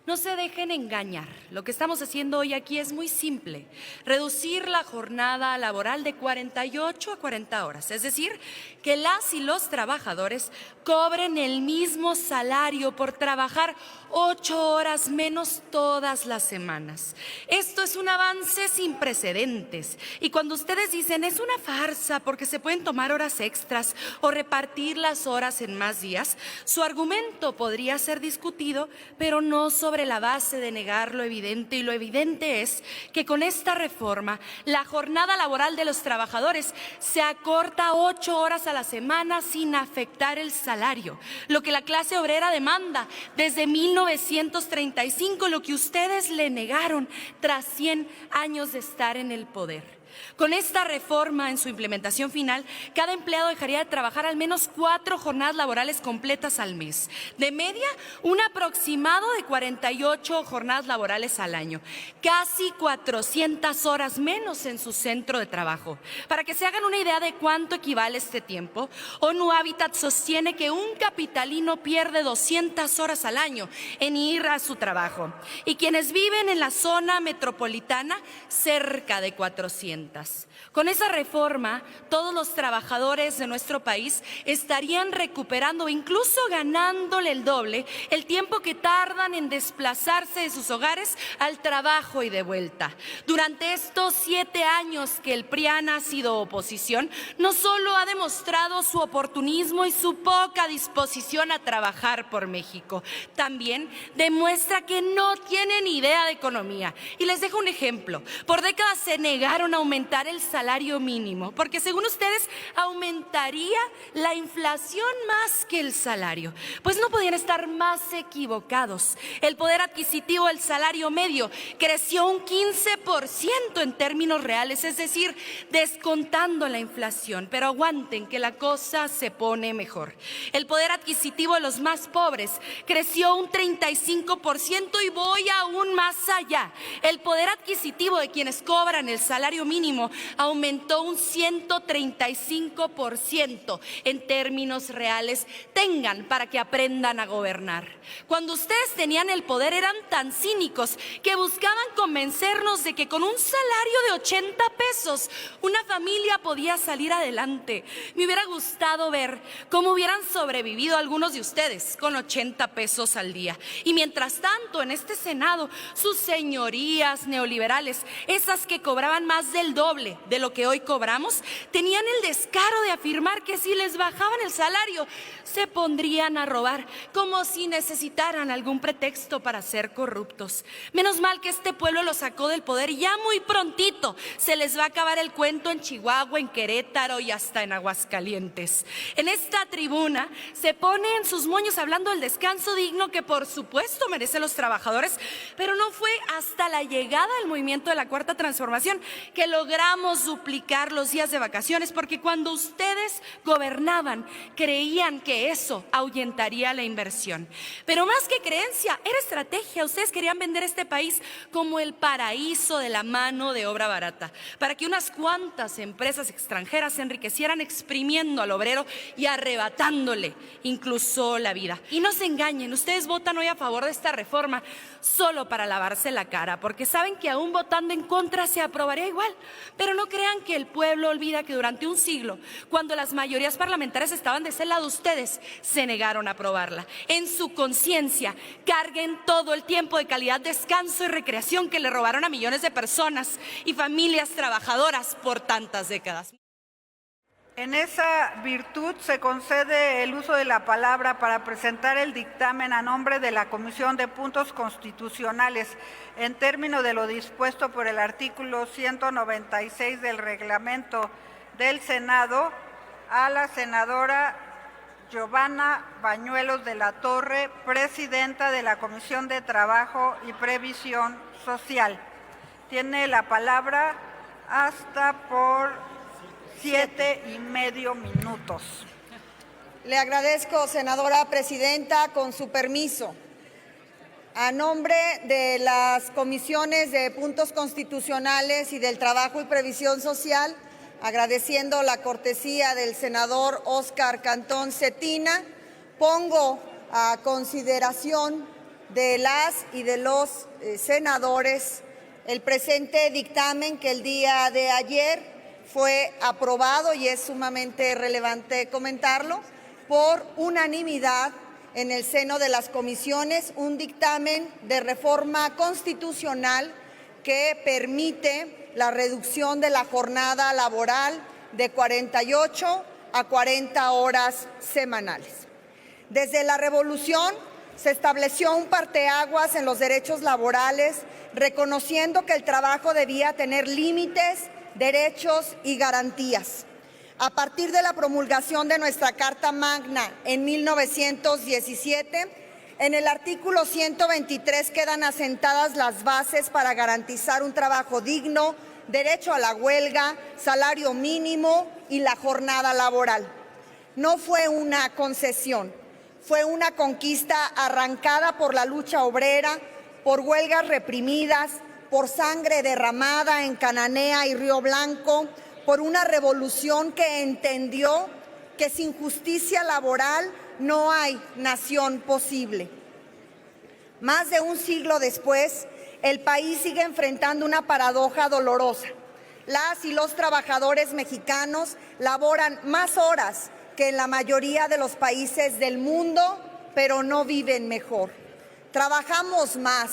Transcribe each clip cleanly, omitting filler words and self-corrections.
No se dejen engañar. Lo que estamos haciendo hoy aquí es muy simple. Reducir la jornada laboral de 48 a 40 horas. Es decir, que las y los trabajadores cobren el mismo salario por trabajar 8 horas menos todas las semanas. Esto es un avance sin precedentes. Y cuando ustedes dicen es una farsa porque se pueden tomar horas extras o repartir las horas en más días, su argumento podría ser discutido, pero no sobre la base de negar lo evidente. Y lo evidente es que con esta reforma la jornada laboral de los trabajadores se acorta 8 horas a la semana sin afectar el salario, lo que la clase obrera demanda desde 1935, lo que ustedes le negaron tras 100 años de estar en el poder. Con esta reforma, en su implementación final, cada empleado dejaría de trabajar al menos 4 jornadas laborales completas al mes. De media, un aproximado de 48 jornadas laborales al año. Casi 400 horas menos en su centro de trabajo. Para que se hagan una idea de cuánto equivale este tiempo, ONU Habitat sostiene que un capitalino pierde 200 horas al año en ir a su trabajo. Y quienes viven en la zona metropolitana, cerca de 400. Con esa reforma, todos los trabajadores de nuestro país estarían recuperando, incluso ganándole el doble, el tiempo que tardan en desplazarse de sus hogares al trabajo y de vuelta. Durante estos 7 años que el PRIAN ha sido oposición, no solo ha demostrado su oportunismo y su poca disposición a trabajar por México, también demuestra que no tienen idea de economía. Y les dejo un ejemplo. Por décadas se negaron a aumentar el salario mínimo, porque según ustedes aumentaría la inflación más que el salario. Pues no podían estar más equivocados. El poder adquisitivo del salario medio creció un 15% en términos reales, es decir, descontando la inflación. Pero aguanten que la cosa se pone mejor. El poder adquisitivo de los más pobres creció un 35% y voy aún más allá. El poder adquisitivo de quienes cobran el salario mínimo aumentó un 135% en términos reales. Tengan para que aprendan a gobernar. Cuando ustedes tenían el poder eran tan cínicos que buscaban convencernos de que con un salario de 80 pesos una familia podía salir adelante. Me hubiera gustado ver cómo hubieran sobrevivido algunos de ustedes con 80 pesos al día. Y mientras tanto, en este Senado, sus señorías neoliberales, esas que cobraban más del doble de lo que hoy cobramos, tenían el descaro de afirmar que si les bajaban el salario, se pondrían a robar, como si necesitaran algún pretexto para ser corruptos. Menos mal que este pueblo los sacó del poder y ya muy prontito se les va a acabar el cuento en Chihuahua, en Querétaro y hasta en Aguascalientes. En esta tribuna se ponen sus moños hablando del descanso digno que por supuesto merecen los trabajadores, pero no fue hasta la llegada del movimiento de la Cuarta Transformación que logramos duplicar los días de vacaciones, porque cuando ustedes gobernaban creían que eso ahuyentaría la inversión. Pero más que creencia, era estrategia. Ustedes querían vender este país como el paraíso de la mano de obra barata, para que unas cuantas empresas extranjeras se enriquecieran exprimiendo al obrero y arrebatándole incluso la vida. Y no se engañen, ustedes votan hoy a favor de esta reforma solo para lavarse la cara, porque saben que aún votando en contra se aprobaría igual. Pero no crean que el pueblo olvida que durante un siglo, cuando las mayorías parlamentarias estaban de ese lado, ustedes se negaron a aprobarla. En su conciencia, carguen todo el tiempo de calidad, descanso y recreación que le robaron a millones de personas y familias trabajadoras por tantas décadas. En esa virtud se concede el uso de la palabra para presentar el dictamen a nombre de la Comisión de Puntos Constitucionales en términos de lo dispuesto por el artículo 196 del reglamento del Senado a la senadora Giovanna Bañuelos de la Torre, presidenta de la Comisión de Trabajo y Previsión Social. Tiene la palabra hasta por 7,5 minutos. Le agradezco, senadora presidenta, con su permiso. A nombre de las comisiones de Puntos Constitucionales y del Trabajo y Previsión Social, agradeciendo la cortesía del senador Óscar Cantón Cetina, pongo a consideración de las y de los senadores el presente dictamen que el día de ayer fue aprobado, y es sumamente relevante comentarlo, por unanimidad en el seno de las comisiones, un dictamen de reforma constitucional que permite la reducción de la jornada laboral de 48 a 40 horas semanales. Desde la Revolución se estableció un parteaguas en los derechos laborales, reconociendo que el trabajo debía tener límites, derechos y garantías. A partir de la promulgación de nuestra Carta Magna en 1917, en el artículo 123 quedan asentadas las bases para garantizar un trabajo digno, derecho a la huelga, salario mínimo y la jornada laboral. No fue una concesión, fue una conquista arrancada por la lucha obrera, por huelgas reprimidas, por sangre derramada en Cananea y Río Blanco, por una revolución que entendió que sin justicia laboral no hay nación posible. Más de un siglo después, el país sigue enfrentando una paradoja dolorosa. Las y los trabajadores mexicanos laboran más horas que en la mayoría de los países del mundo, pero no viven mejor. Trabajamos más,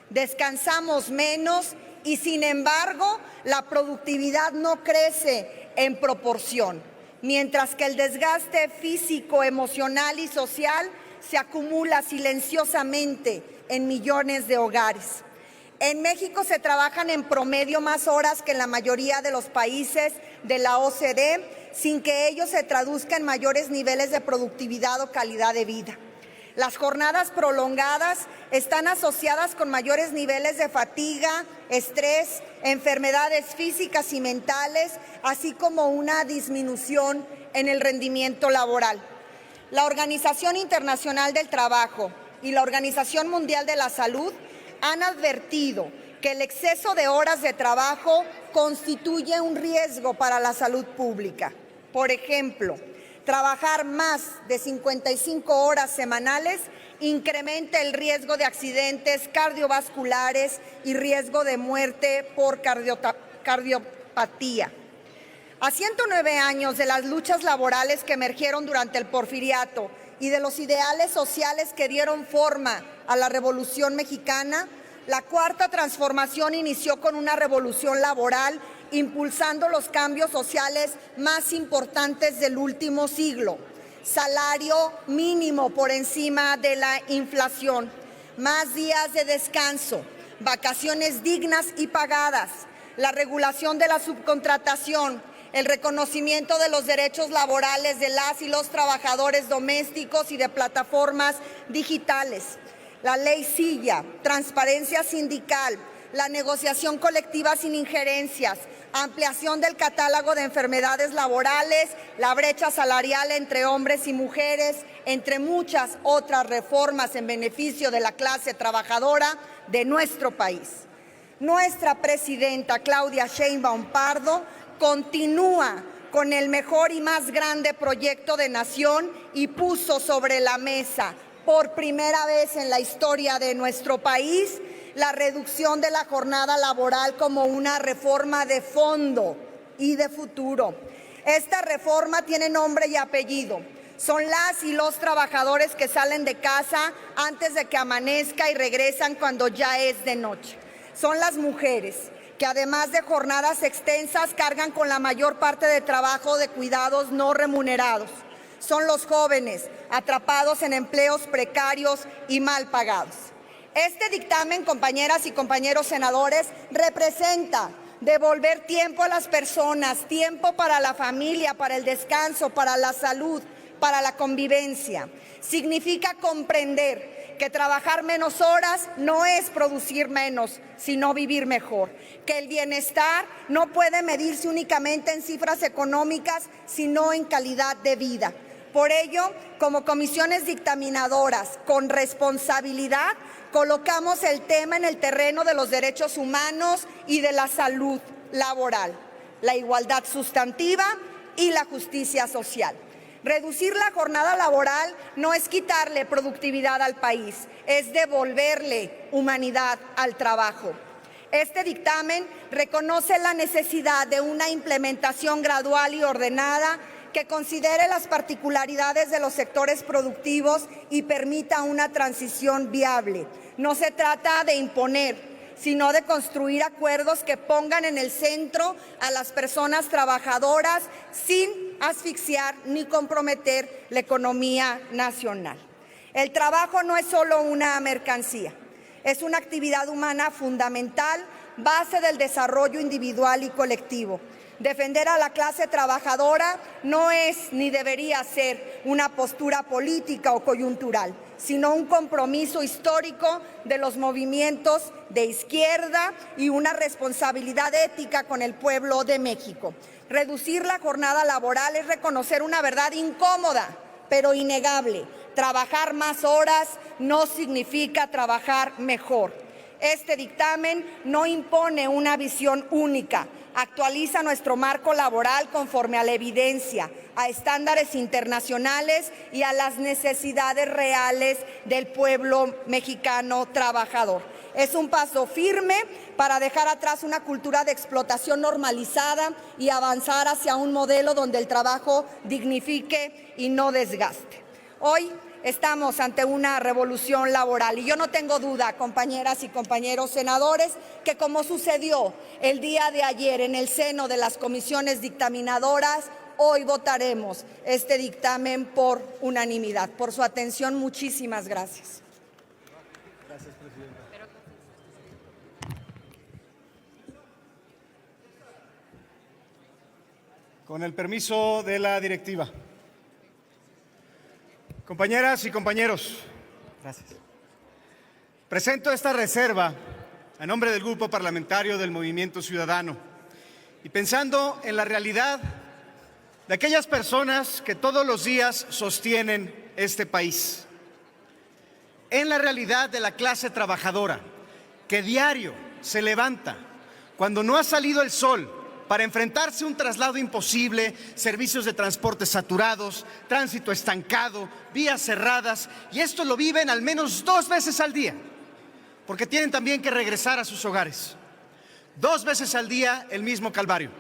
descansamos menos y, sin embargo, la productividad no crece en proporción, mientras que el desgaste físico, emocional y social se acumula silenciosamente en millones de hogares. En México se trabajan en promedio más horas que en la mayoría de los países de la OCDE, sin que ello se traduzca en mayores niveles de productividad o calidad de vida. Las jornadas prolongadas están asociadas con mayores niveles de fatiga, estrés, enfermedades físicas y mentales, así como una disminución en el rendimiento laboral. La Organización Internacional del Trabajo y la Organización Mundial de la Salud han advertido que el exceso de horas de trabajo constituye un riesgo para la salud pública. Por ejemplo, trabajar más de 55 horas semanales incrementa el riesgo de accidentes cardiovasculares y riesgo de muerte por cardiopatía. A 109 años de las luchas laborales que emergieron durante el Porfiriato y de los ideales sociales que dieron forma a la Revolución Mexicana, la Cuarta Transformación inició con una revolución laboral impulsando los cambios sociales más importantes del último siglo. Salario mínimo por encima de la inflación, más días de descanso, vacaciones dignas y pagadas, la regulación de la subcontratación, el reconocimiento de los derechos laborales de las y los trabajadores domésticos y de plataformas digitales, la ley Silla, transparencia sindical, la negociación colectiva sin injerencias, ampliación del catálogo de enfermedades laborales, la brecha salarial entre hombres y mujeres, entre muchas otras reformas en beneficio de la clase trabajadora de nuestro país. Nuestra presidenta Claudia Sheinbaum Pardo continúa con el mejor y más grande proyecto de nación y puso sobre la mesa, por primera vez en la historia de nuestro país, la reducción de la jornada laboral como una reforma de fondo y de futuro. Esta reforma tiene nombre y apellido. Son las y los trabajadores que salen de casa antes de que amanezca y regresan cuando ya es de noche. Son las mujeres que, además de jornadas extensas, cargan con la mayor parte de trabajo de cuidados no remunerados. Son los jóvenes atrapados en empleos precarios y mal pagados. Este dictamen, compañeras y compañeros senadores, representa devolver tiempo a las personas, tiempo para la familia, para el descanso, para la salud, para la convivencia. Significa comprender que trabajar menos horas no es producir menos, sino vivir mejor. Que el bienestar no puede medirse únicamente en cifras económicas, sino en calidad de vida. Por ello, como comisiones dictaminadoras con responsabilidad, colocamos el tema en el terreno de los derechos humanos y de la salud laboral, la igualdad sustantiva y la justicia social. Reducir la jornada laboral no es quitarle productividad al país, es devolverle humanidad al trabajo. Este dictamen reconoce la necesidad de una implementación gradual y ordenada que considere las particularidades de los sectores productivos y permita una transición viable. No se trata de imponer, sino de construir acuerdos que pongan en el centro a las personas trabajadoras sin asfixiar ni comprometer la economía nacional. El trabajo no es solo una mercancía, es una actividad humana fundamental, base del desarrollo individual y colectivo. Defender a la clase trabajadora no es ni debería ser una postura política o coyuntural, sino un compromiso histórico de los movimientos de izquierda y una responsabilidad ética con el pueblo de México. Reducir la jornada laboral es reconocer una verdad incómoda, pero innegable. Trabajar más horas no significa trabajar mejor. Este dictamen no impone una visión única, actualiza nuestro marco laboral conforme a la evidencia, a estándares internacionales y a las necesidades reales del pueblo mexicano trabajador. Es un paso firme para dejar atrás una cultura de explotación normalizada y avanzar hacia un modelo donde el trabajo dignifique y no desgaste. Hoy estamos ante una revolución laboral y yo no tengo duda, compañeras y compañeros senadores, que como sucedió el día de ayer en el seno de las comisiones dictaminadoras, hoy votaremos este dictamen por unanimidad. Por su atención, muchísimas gracias. Gracias, presidenta. Con el permiso de la directiva. Compañeras y compañeros, gracias. Presento esta reserva a nombre del Grupo Parlamentario del Movimiento Ciudadano y pensando en la realidad de aquellas personas que todos los días sostienen este país, en la realidad de la clase trabajadora que diario se levanta cuando no ha salido el sol para enfrentarse a un traslado imposible, servicios de transporte saturados, tránsito estancado, vías cerradas, y esto lo viven al menos 2 veces al día, porque tienen también que regresar a sus hogares. 2 veces al día el mismo calvario.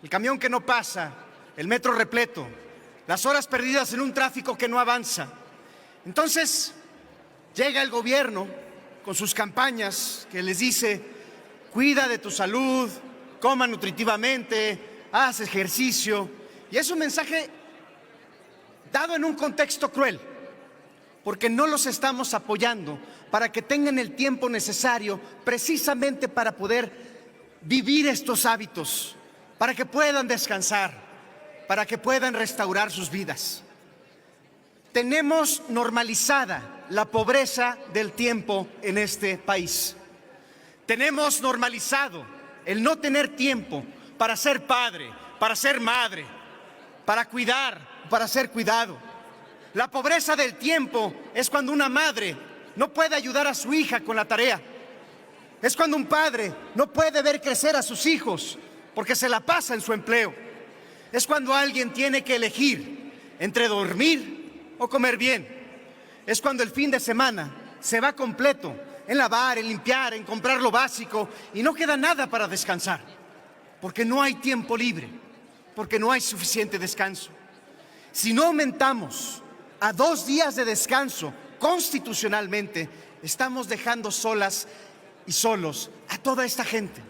El camión que no pasa, el metro repleto, las horas perdidas en un tráfico que no avanza. Entonces, llega el gobierno con sus campañas que les dice: cuida de tu salud, coma nutritivamente, haz ejercicio. Y es un mensaje dado en un contexto cruel, porque no los estamos apoyando para que tengan el tiempo necesario precisamente para poder vivir estos hábitos, para que puedan descansar, para que puedan restaurar sus vidas. Tenemos normalizada la pobreza del tiempo en este país. Tenemos normalizado el no tener tiempo para ser padre, para ser madre, para cuidar, para ser cuidado. La pobreza del tiempo es cuando una madre no puede ayudar a su hija con la tarea. Es cuando un padre no puede ver crecer a sus hijos porque se la pasa en su empleo. Es cuando alguien tiene que elegir entre dormir o comer bien. Es cuando el fin de semana se va completo en lavar, en limpiar, en comprar lo básico y no queda nada para descansar, porque no hay tiempo libre, porque no hay suficiente descanso. Si no aumentamos a 2 días de descanso constitucionalmente, estamos dejando solas y solos a toda esta gente.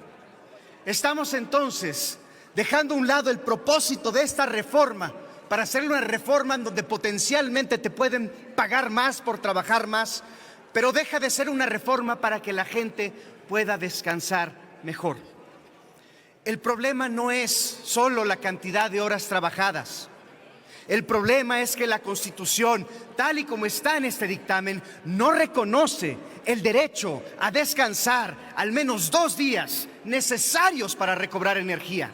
Estamos entonces dejando a un lado el propósito de esta reforma para hacer una reforma en donde potencialmente te pueden pagar más por trabajar más, pero deja de ser una reforma para que la gente pueda descansar mejor. El problema no es solo la cantidad de horas trabajadas. El problema es que la Constitución, tal y como está en este dictamen, no reconoce el derecho a descansar al menos 2 días necesarios para recobrar energía.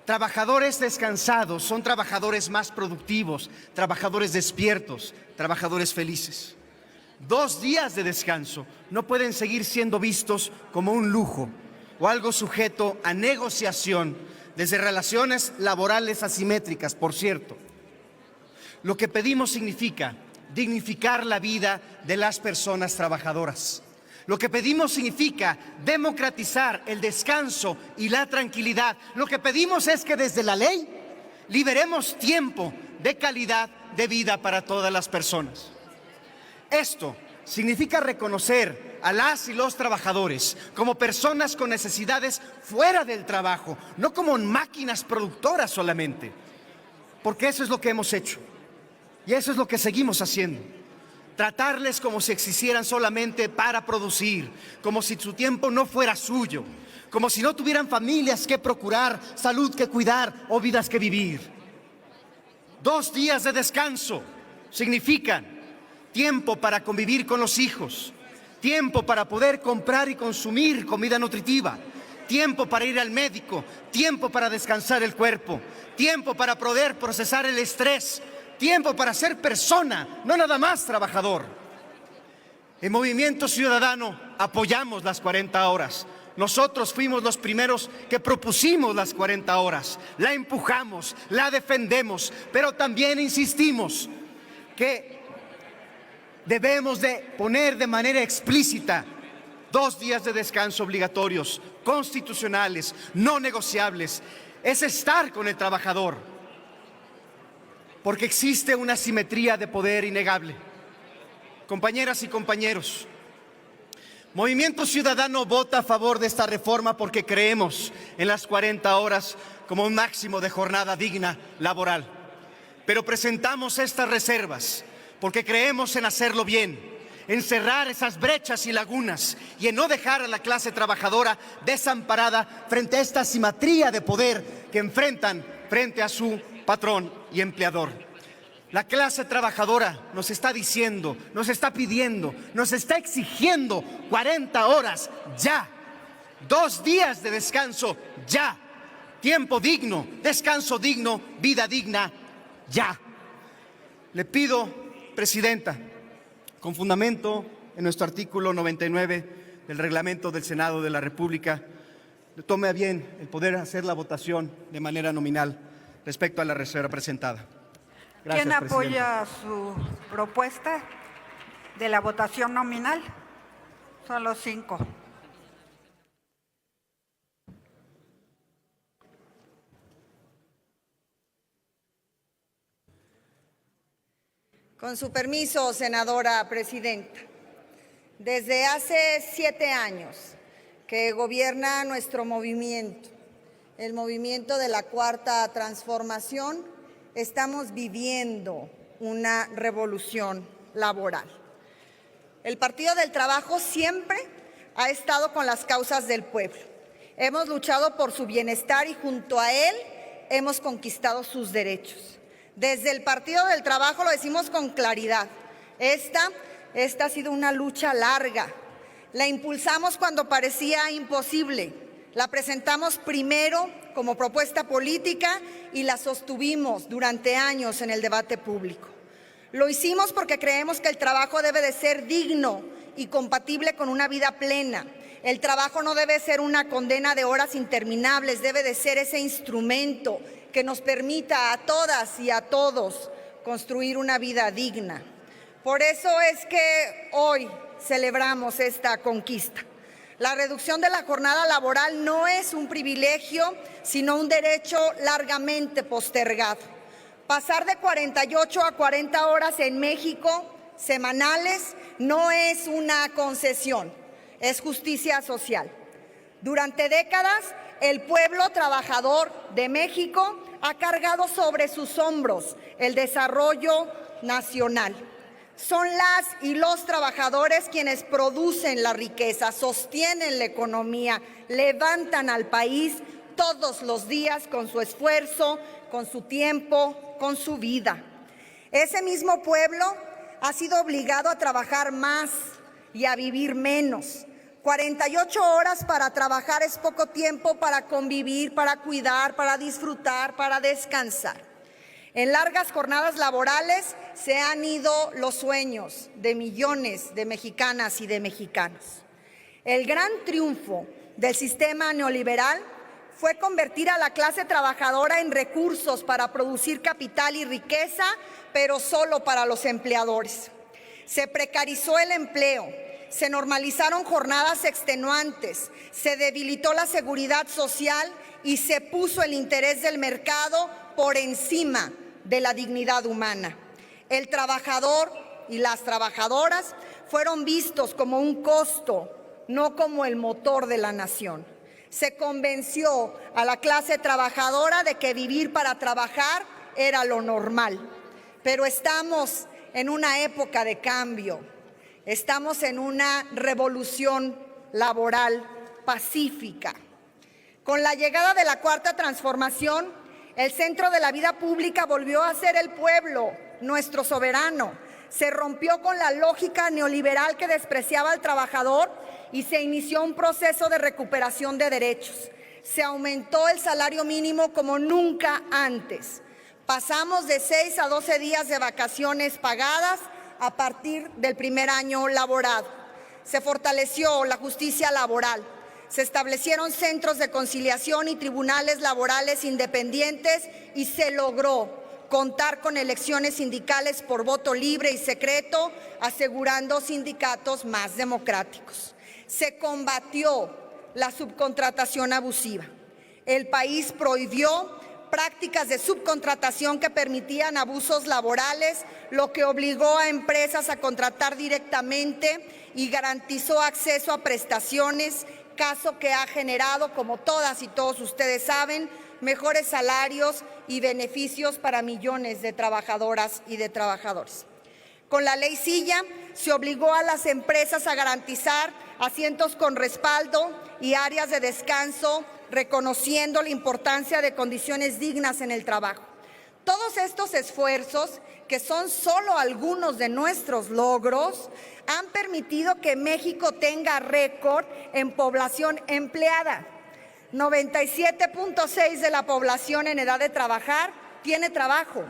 Trabajadores descansados son trabajadores más productivos, trabajadores despiertos, trabajadores felices. 2 días de descanso no pueden seguir siendo vistos como un lujo o algo sujeto a negociación desde relaciones laborales asimétricas, por cierto. Lo que pedimos significa dignificar la vida de las personas trabajadoras. Lo que pedimos significa democratizar el descanso y la tranquilidad. Lo que pedimos es que desde la ley liberemos tiempo de calidad de vida para todas las personas. Esto significa reconocer a las y los trabajadores como personas con necesidades fuera del trabajo, no como máquinas productoras solamente, porque eso es lo que hemos hecho y eso es lo que seguimos haciendo. Tratarles como si existieran solamente para producir, como si su tiempo no fuera suyo, como si no tuvieran familias que procurar, salud que cuidar o vidas que vivir. 2 días de descanso significan tiempo para convivir con los hijos, tiempo para poder comprar y consumir comida nutritiva, tiempo para ir al médico, tiempo para descansar el cuerpo, tiempo para poder procesar el estrés, tiempo para ser persona, no nada más trabajador. En Movimiento Ciudadano apoyamos las 40 horas. Nosotros fuimos los primeros que propusimos las 40 horas. La empujamos, la defendemos, pero también insistimos que debemos de poner de manera explícita 2 días de descanso obligatorios, constitucionales, no negociables. Es estar con el trabajador, porque existe una asimetría de poder innegable. Compañeras y compañeros, Movimiento Ciudadano vota a favor de esta reforma porque creemos en las 40 horas como un máximo de jornada digna laboral. Pero presentamos estas reservas porque creemos en hacerlo bien, en cerrar esas brechas y lagunas y en no dejar a la clase trabajadora desamparada frente a esta asimetría de poder que enfrentan frente a su patrón y empleador. La clase trabajadora nos está diciendo, nos está pidiendo, nos está exigiendo 40 horas ya, 2 días de descanso ya, tiempo digno, descanso digno, vida digna ya. Le pido, Presidenta, con fundamento en nuestro artículo 99 del Reglamento del Senado de la República, tome a bien el poder hacer la votación de manera nominal respecto a la reserva presentada. Gracias, ¿Quién apoya Presidenta. su propuesta de la votación nominal? Son los 5. Con su permiso, senadora presidenta. Desde hace 7 años que gobierna nuestro movimiento, el movimiento de la Cuarta Transformación, estamos viviendo una revolución laboral. El Partido del Trabajo siempre ha estado con las causas del pueblo. Hemos luchado por su bienestar y junto a él hemos conquistado sus derechos. Desde el Partido del Trabajo lo decimos con claridad. Esta ha sido una lucha larga. La impulsamos cuando parecía imposible. La presentamos primero como propuesta política y la sostuvimos durante años en el debate público. Lo hicimos porque creemos que el trabajo debe de ser digno y compatible con una vida plena. El trabajo no debe ser una condena de horas interminables, debe de ser ese instrumento que nos permita a todas y a todos construir una vida digna. Por eso es que hoy celebramos esta conquista. La reducción de la jornada laboral no es un privilegio, sino un derecho largamente postergado. Pasar de 48 a 40 horas en México semanales no es una concesión, es justicia social. Durante décadas, el pueblo trabajador de México ha cargado sobre sus hombros el desarrollo nacional. Son las y los trabajadores quienes producen la riqueza, sostienen la economía, levantan al país todos los días con su esfuerzo, con su tiempo, con su vida. Ese mismo pueblo ha sido obligado a trabajar más y a vivir menos. 48 horas para trabajar es poco tiempo para convivir, para cuidar, para disfrutar, para descansar. En largas jornadas laborales se han ido los sueños de millones de mexicanas y de mexicanos. El gran triunfo del sistema neoliberal fue convertir a la clase trabajadora en recursos para producir capital y riqueza, pero solo para los empleadores. Se precarizó el empleo, se normalizaron jornadas extenuantes, se debilitó la seguridad social y se puso el interés del mercado por encima de la dignidad humana. El trabajador y las trabajadoras fueron vistos como un costo, no como el motor de la nación. Se convenció a la clase trabajadora de que vivir para trabajar era lo normal. Pero estamos en una época de cambio. Estamos en una revolución laboral pacífica. Con la llegada de la Cuarta Transformación, el centro de la vida pública volvió a ser el pueblo, nuestro soberano. Se rompió con la lógica neoliberal que despreciaba al trabajador y se inició un proceso de recuperación de derechos. Se aumentó el salario mínimo como nunca antes. Pasamos de 6 a 12 días de vacaciones pagadas a partir del primer año laborado. Se fortaleció la justicia laboral. Se establecieron centros de conciliación y tribunales laborales independientes y se logró contar con elecciones sindicales por voto libre y secreto, asegurando sindicatos más democráticos. Se combatió la subcontratación abusiva. El país prohibió prácticas de subcontratación que permitían abusos laborales, lo que obligó a empresas a contratar directamente y garantizó acceso a prestaciones, caso que ha generado, como todas y todos ustedes saben, mejores salarios y beneficios para millones de trabajadoras y de trabajadores. Con la Ley Silla se obligó a las empresas a garantizar asientos con respaldo y áreas de descanso, reconociendo la importancia de condiciones dignas en el trabajo. Todos estos esfuerzos, que son solo algunos de nuestros logros, han permitido que México tenga récord en población empleada. 97.6% de la población en edad de trabajar tiene trabajo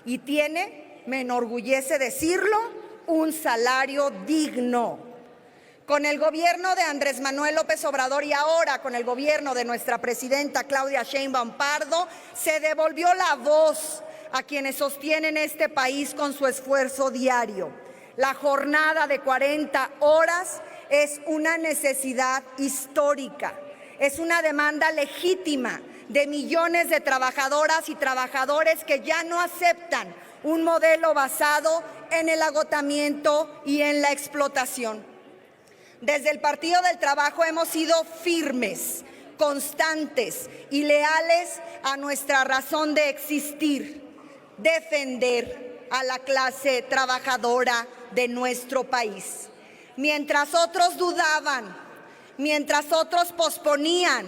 y tiene, me enorgullece decirlo, un salario digno. Con el gobierno de Andrés Manuel López Obrador y ahora con el gobierno de nuestra presidenta Claudia Sheinbaum Pardo, se devolvió la voz a quienes sostienen este país con su esfuerzo diario. La jornada de 40 horas es una necesidad histórica, es una demanda legítima de millones de trabajadoras y trabajadores que ya no aceptan un modelo basado en el agotamiento y en la explotación. Desde el Partido del Trabajo hemos sido firmes, constantes y leales a nuestra razón de existir, defender a la clase trabajadora de nuestro país. Mientras otros dudaban, mientras otros posponían,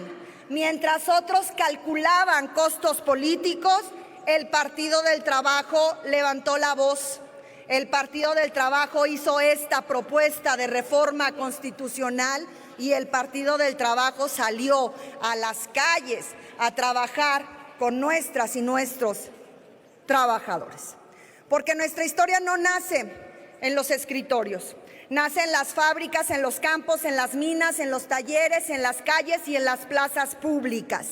mientras otros calculaban costos políticos, el Partido del Trabajo levantó la voz. El Partido del Trabajo hizo esta propuesta de reforma constitucional y el Partido del Trabajo salió a las calles a trabajar con nuestras y nuestros trabajadores. Porque nuestra historia no nace en los escritorios, nace en las fábricas, en los campos, en las minas, en los talleres, en las calles y en las plazas públicas.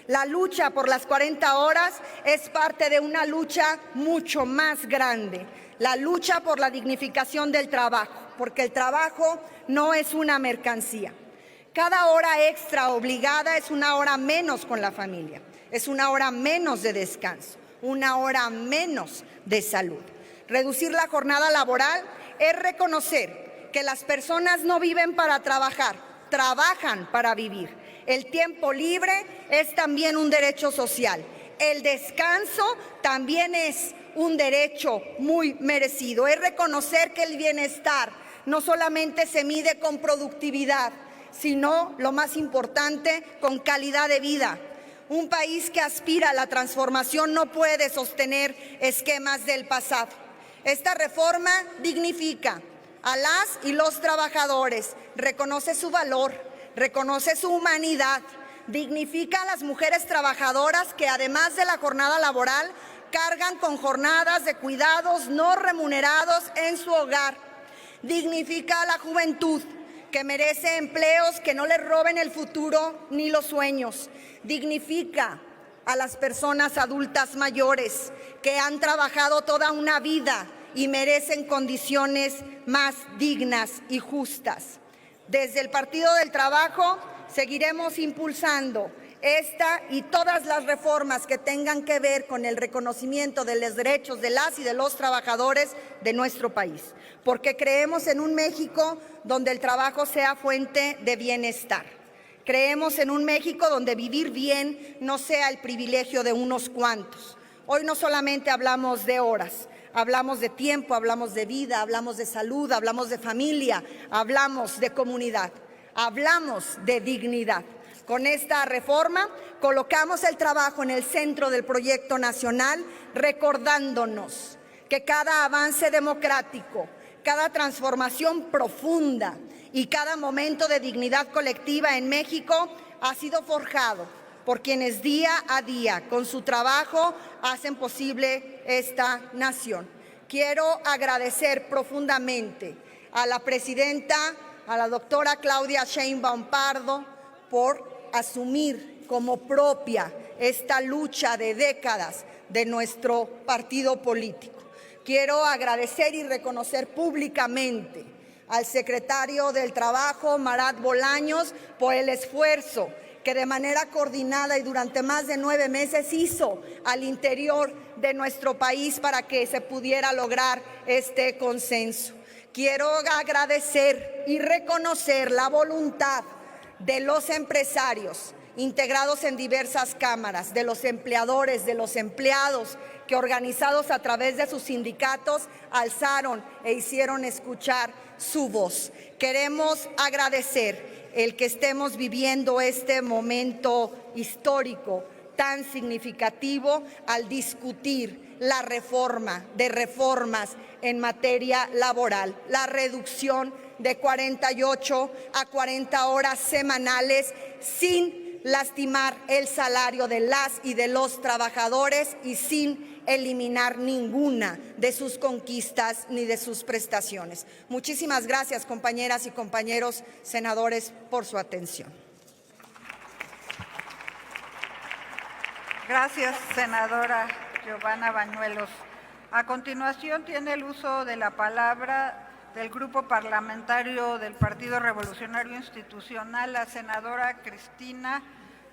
La lucha por las 40 horas es parte de una lucha mucho más grande, la lucha por la dignificación del trabajo, porque el trabajo no es una mercancía. Cada hora extra obligada es una hora menos con la familia, es una hora menos de descanso, una hora menos de salud. Reducir la jornada laboral es reconocer que las personas no viven para trabajar, trabajan para vivir. El tiempo libre es también un derecho social. El descanso también es un derecho muy merecido. Es reconocer que el bienestar no solamente se mide con productividad, sino, lo más importante, con calidad de vida. Un país que aspira a la transformación no puede sostener esquemas del pasado. Esta reforma dignifica a las y los trabajadores, reconoce su valor, reconoce su humanidad, dignifica a las mujeres trabajadoras que además de la jornada laboral cargan con jornadas de cuidados no remunerados en su hogar, dignifica a la juventud que merece empleos que no le roben el futuro ni los sueños. Dignifica a las personas adultas mayores que han trabajado toda una vida y merecen condiciones más dignas y justas. Desde el Partido del Trabajo seguiremos impulsando esta y todas las reformas que tengan que ver con el reconocimiento de los derechos de las y de los trabajadores de nuestro país, porque creemos en un México donde el trabajo sea fuente de bienestar. Creemos en un México donde vivir bien no sea el privilegio de unos cuantos. Hoy no solamente hablamos de horas, hablamos de tiempo, hablamos de vida, hablamos de salud, hablamos de familia, hablamos de comunidad, hablamos de dignidad. Con esta reforma colocamos el trabajo en el centro del proyecto nacional, recordándonos que cada avance democrático, cada transformación profunda y cada momento de dignidad colectiva en México ha sido forjado por quienes día a día, con su trabajo, hacen posible esta nación. Quiero agradecer profundamente a la presidenta, a la doctora Claudia Sheinbaum Pardo, por asumir como propia esta lucha de décadas de nuestro partido político. Quiero agradecer y reconocer públicamente al secretario del Trabajo, Marat Bolaños, por el esfuerzo que de manera coordinada y durante más de 9 meses hizo al interior de nuestro país para que se pudiera lograr este consenso. Quiero agradecer y reconocer la voluntad de los empresarios integrados en diversas cámaras, de los empleadores, de los empleados, que organizados a través de sus sindicatos alzaron e hicieron escuchar su voz. Queremos agradecer el que estemos viviendo este momento histórico tan significativo al discutir la reforma de reformas en materia laboral, la reducción de 48 a 40 horas semanales sin lastimar el salario de las y de los trabajadores y sin eliminar ninguna de sus conquistas ni de sus prestaciones. Muchísimas gracias, compañeras y compañeros senadores, por su atención. Gracias, senadora Giovanna Bañuelos. A continuación tiene el uso de la palabra del Grupo Parlamentario del Partido Revolucionario Institucional, la senadora Cristina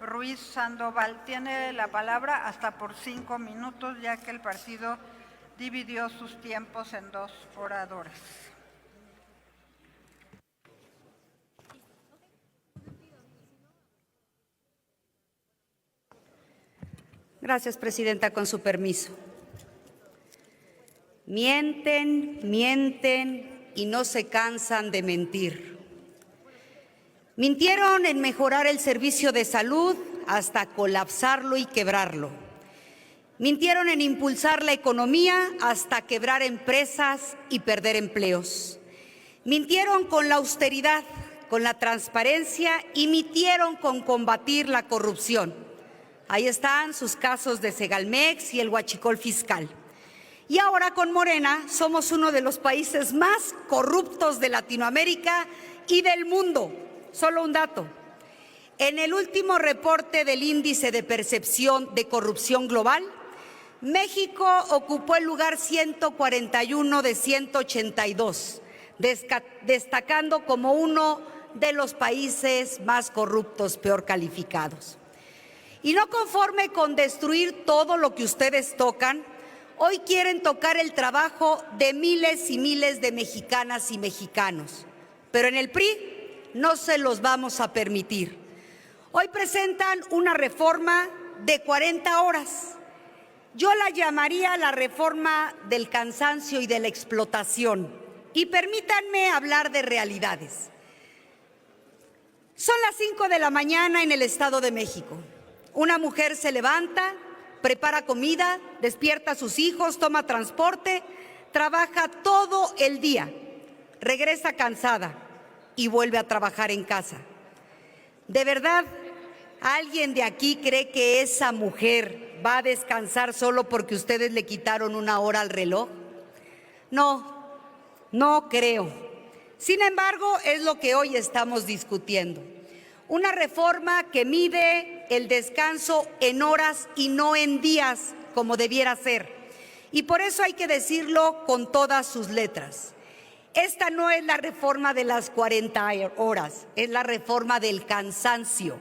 Ruiz Sandoval. Tiene la palabra hasta por 5 minutos, ya que el partido dividió sus tiempos en 2 oradores. Gracias, presidenta, con su permiso. Mienten, mienten y no se cansan de mentir. Mintieron en mejorar el servicio de salud hasta colapsarlo y quebrarlo. Mintieron en impulsar la economía hasta quebrar empresas y perder empleos. Mintieron con la austeridad, con la transparencia y mintieron con combatir la corrupción. Ahí están sus casos de Segalmex y el huachicol fiscal. Y ahora con Morena somos uno de los países más corruptos de Latinoamérica y del mundo. Solo un dato. En el último reporte del Índice de Percepción de Corrupción Global, México ocupó el lugar 141 de 182, destacando como uno de los países más corruptos, peor calificados. Y no conforme con destruir todo lo que ustedes tocan, hoy quieren tocar el trabajo de miles y miles de mexicanas y mexicanos. Pero en el PRI no se los vamos a permitir. Hoy presentan una reforma de 40 horas. Yo la llamaría la reforma del cansancio y de la explotación. Y permítanme hablar de realidades. Son las 5 de la mañana en el Estado de México. Una mujer se levanta, prepara comida, despierta a sus hijos, toma transporte, trabaja todo el día, regresa cansada y vuelve a trabajar en casa. ¿De verdad alguien de aquí cree que esa mujer va a descansar solo porque ustedes le quitaron 1 hora al reloj? No, no creo. Sin embargo, es lo que hoy estamos discutiendo. Una reforma que mide el descanso en horas y no en días, como debiera ser. Y por eso hay que decirlo con todas sus letras. Esta no es la reforma de las 40 horas, es la reforma del cansancio.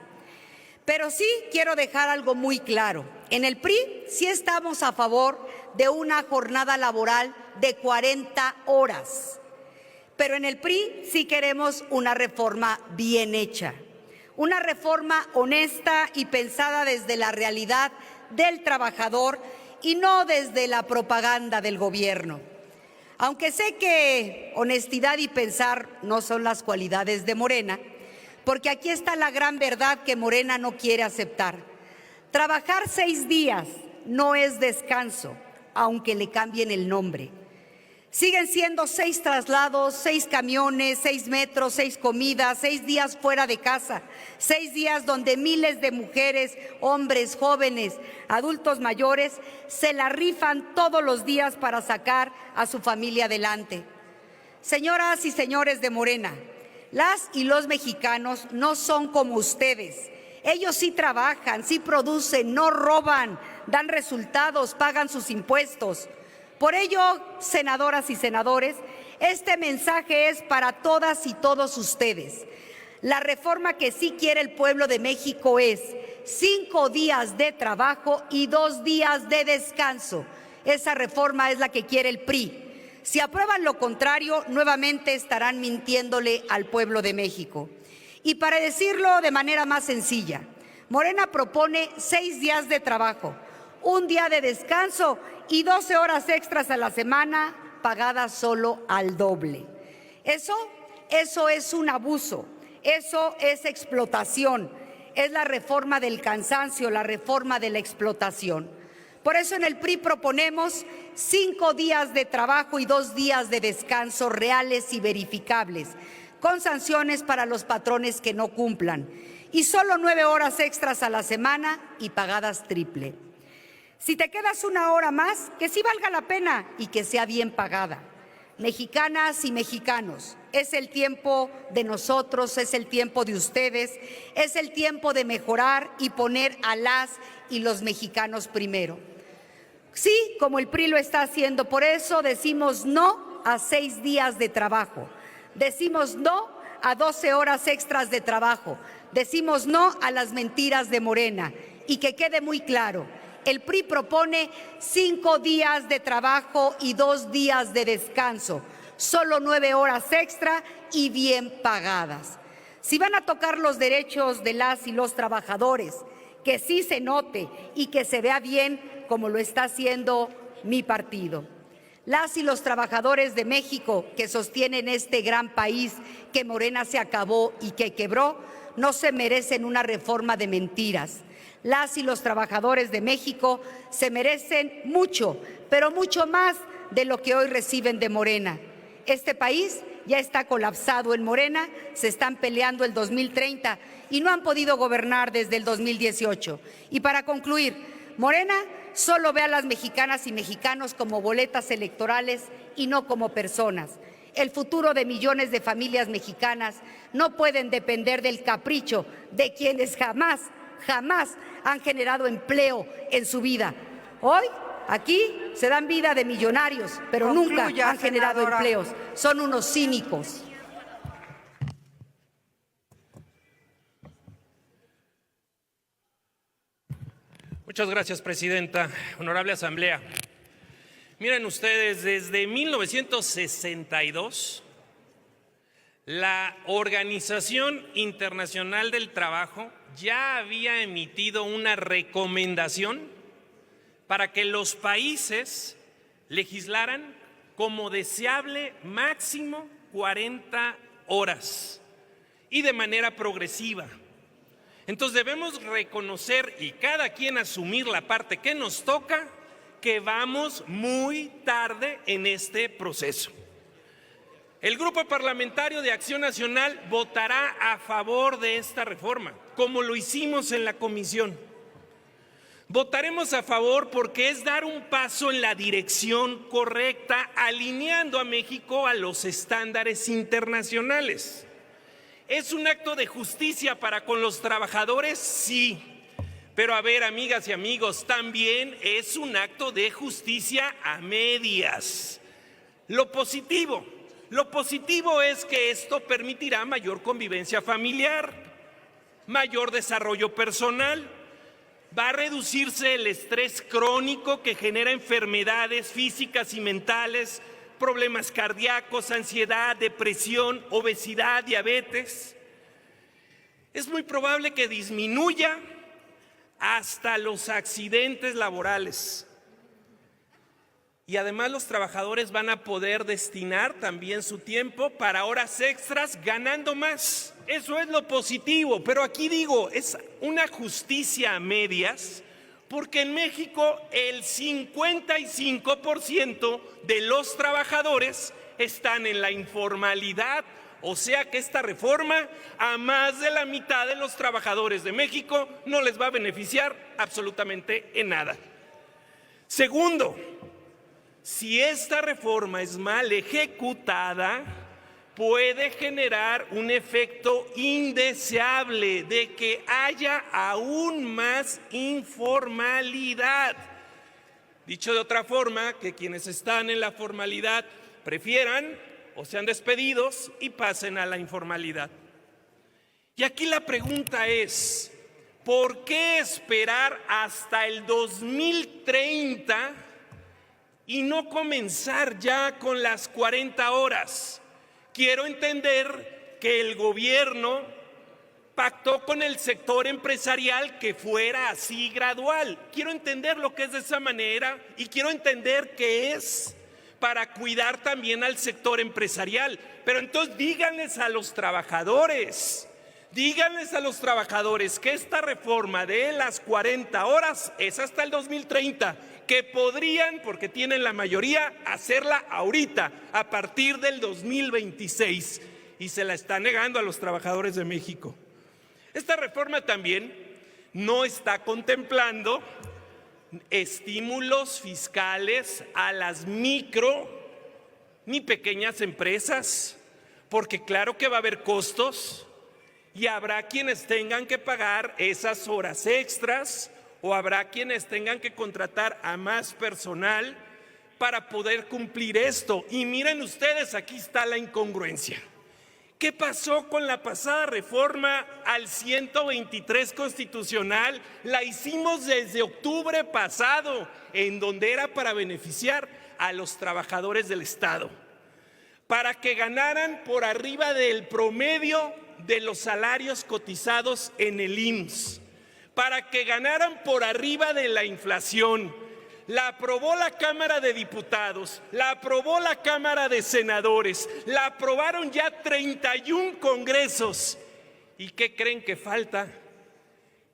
Pero sí quiero dejar algo muy claro. En el PRI sí estamos a favor de una jornada laboral de 40 horas. Pero en el PRI sí queremos una reforma bien hecha. Una reforma honesta y pensada desde la realidad del trabajador y no desde la propaganda del gobierno. Aunque sé que honestidad y pensar no son las cualidades de Morena, porque aquí está la gran verdad que Morena no quiere aceptar. Trabajar 6 días no es descanso, aunque le cambien el nombre. Siguen siendo 6 traslados, 6 camiones, 6 metros, 6 comidas, 6 días fuera de casa, 6 días donde miles de mujeres, hombres, jóvenes, adultos mayores se la rifan todos los días para sacar a su familia adelante. Señoras y señores de Morena, las y los mexicanos no son como ustedes. Ellos sí trabajan, sí producen, no roban, dan resultados, pagan sus impuestos. Por ello, senadoras y senadores, este mensaje es para todas y todos ustedes. La reforma que sí quiere el pueblo de México es 5 días de trabajo y 2 días de descanso. Esa reforma es la que quiere el PRI. Si aprueban lo contrario, nuevamente estarán mintiéndole al pueblo de México. Y para decirlo de manera más sencilla, Morena propone 6 días de trabajo, 1 día de descanso y 12 horas extras a la semana pagadas solo al doble. Eso es un abuso, eso es explotación, es la reforma del cansancio, la reforma de la explotación. Por eso en el PRI proponemos 5 días de trabajo y 2 días de descanso reales y verificables, con sanciones para los patrones que no cumplan, y solo 9 horas extras a la semana y pagadas triple. Si te quedas 1 hora más, que sí valga la pena y que sea bien pagada. Mexicanas y mexicanos, es el tiempo de nosotros, es el tiempo de ustedes, es el tiempo de mejorar y poner a las y los mexicanos primero. Sí, como el PRI lo está haciendo, por eso decimos no a 6 días de trabajo, decimos no a 12 horas extras de trabajo, decimos no a las mentiras de Morena. Y que quede muy claro, el PRI propone 5 días de trabajo y 2 días de descanso, solo 9 horas extra y bien pagadas. Si van a tocar los derechos de las y los trabajadores, que sí se note y que se vea bien como lo está haciendo mi partido. Las y los trabajadores de México que sostienen este gran país que Morena se acabó y que quebró, no se merecen una reforma de mentiras. Las y los trabajadores de México se merecen mucho, pero mucho más de lo que hoy reciben de Morena. Este país ya está colapsado en Morena, se están peleando el 2030 y no han podido gobernar desde el 2018. Y para concluir, Morena solo ve a las mexicanas y mexicanos como boletas electorales y no como personas. El futuro de millones de familias mexicanas no pueden depender del capricho de quienes jamás han generado empleo en su vida. Hoy, aquí, se dan vida de millonarios, pero nunca han generado empleos. Son unos cínicos. Muchas gracias, presidenta. Honorable Asamblea. Miren ustedes, desde 1962, la Organización Internacional del Trabajo ya había emitido una recomendación para que los países legislaran como deseable máximo 40 horas y de manera progresiva. Entonces debemos reconocer y cada quien asumir la parte que nos toca, que vamos muy tarde en este proceso. El Grupo Parlamentario de Acción Nacional votará a favor de esta reforma, como lo hicimos en la comisión. Votaremos a favor porque es dar un paso en la dirección correcta, alineando a México a los estándares internacionales. ¿Es un acto de justicia para con los trabajadores? Sí. Pero a ver, amigas y amigos, también es un acto de justicia a medias. Lo positivo es que esto permitirá mayor convivencia familiar, mayor desarrollo personal. Va a reducirse el estrés crónico que genera enfermedades físicas y mentales, problemas cardíacos, ansiedad, depresión, obesidad, diabetes. Es muy probable que disminuya hasta los accidentes laborales. Y además los trabajadores van a poder destinar también su tiempo para horas extras ganando más. Eso es lo positivo, pero aquí digo, es una justicia a medias, porque en México el 55% de los trabajadores están en la informalidad, o sea que esta reforma a más de la mitad de los trabajadores de México no les va a beneficiar absolutamente en nada. Segundo, si esta reforma es mal ejecutada, puede generar un efecto indeseable de que haya aún más informalidad. Dicho de otra forma, que quienes están en la formalidad prefieran o sean despedidos y pasen a la informalidad. Y aquí la pregunta es, ¿por qué esperar hasta el 2030 y no comenzar ya con las 40 horas? Quiero entender que el gobierno pactó con el sector empresarial que fuera así gradual. Quiero entender lo que es de esa manera y quiero entender que es para cuidar también al sector empresarial. Pero entonces díganles a los trabajadores que esta reforma de las 40 horas es hasta el 2030, que podrían, porque tienen la mayoría, hacerla ahorita, a partir del 2026, y se la está negando a los trabajadores de México. Esta reforma también no está contemplando estímulos fiscales a las micro ni pequeñas empresas, porque claro que va a haber costos y habrá quienes tengan que pagar esas horas extras o habrá quienes tengan que contratar a más personal para poder cumplir esto. Y miren ustedes, aquí está la incongruencia. ¿Qué pasó con la pasada reforma al 123 constitucional? La hicimos desde octubre pasado, en donde era para beneficiar a los trabajadores del Estado, para que ganaran por arriba del promedio de los salarios cotizados en el IMSS, para que ganaran por arriba de la inflación. La aprobó la Cámara de Diputados, la aprobó la Cámara de Senadores, la aprobaron ya 31 congresos. ¿Y qué creen que falta?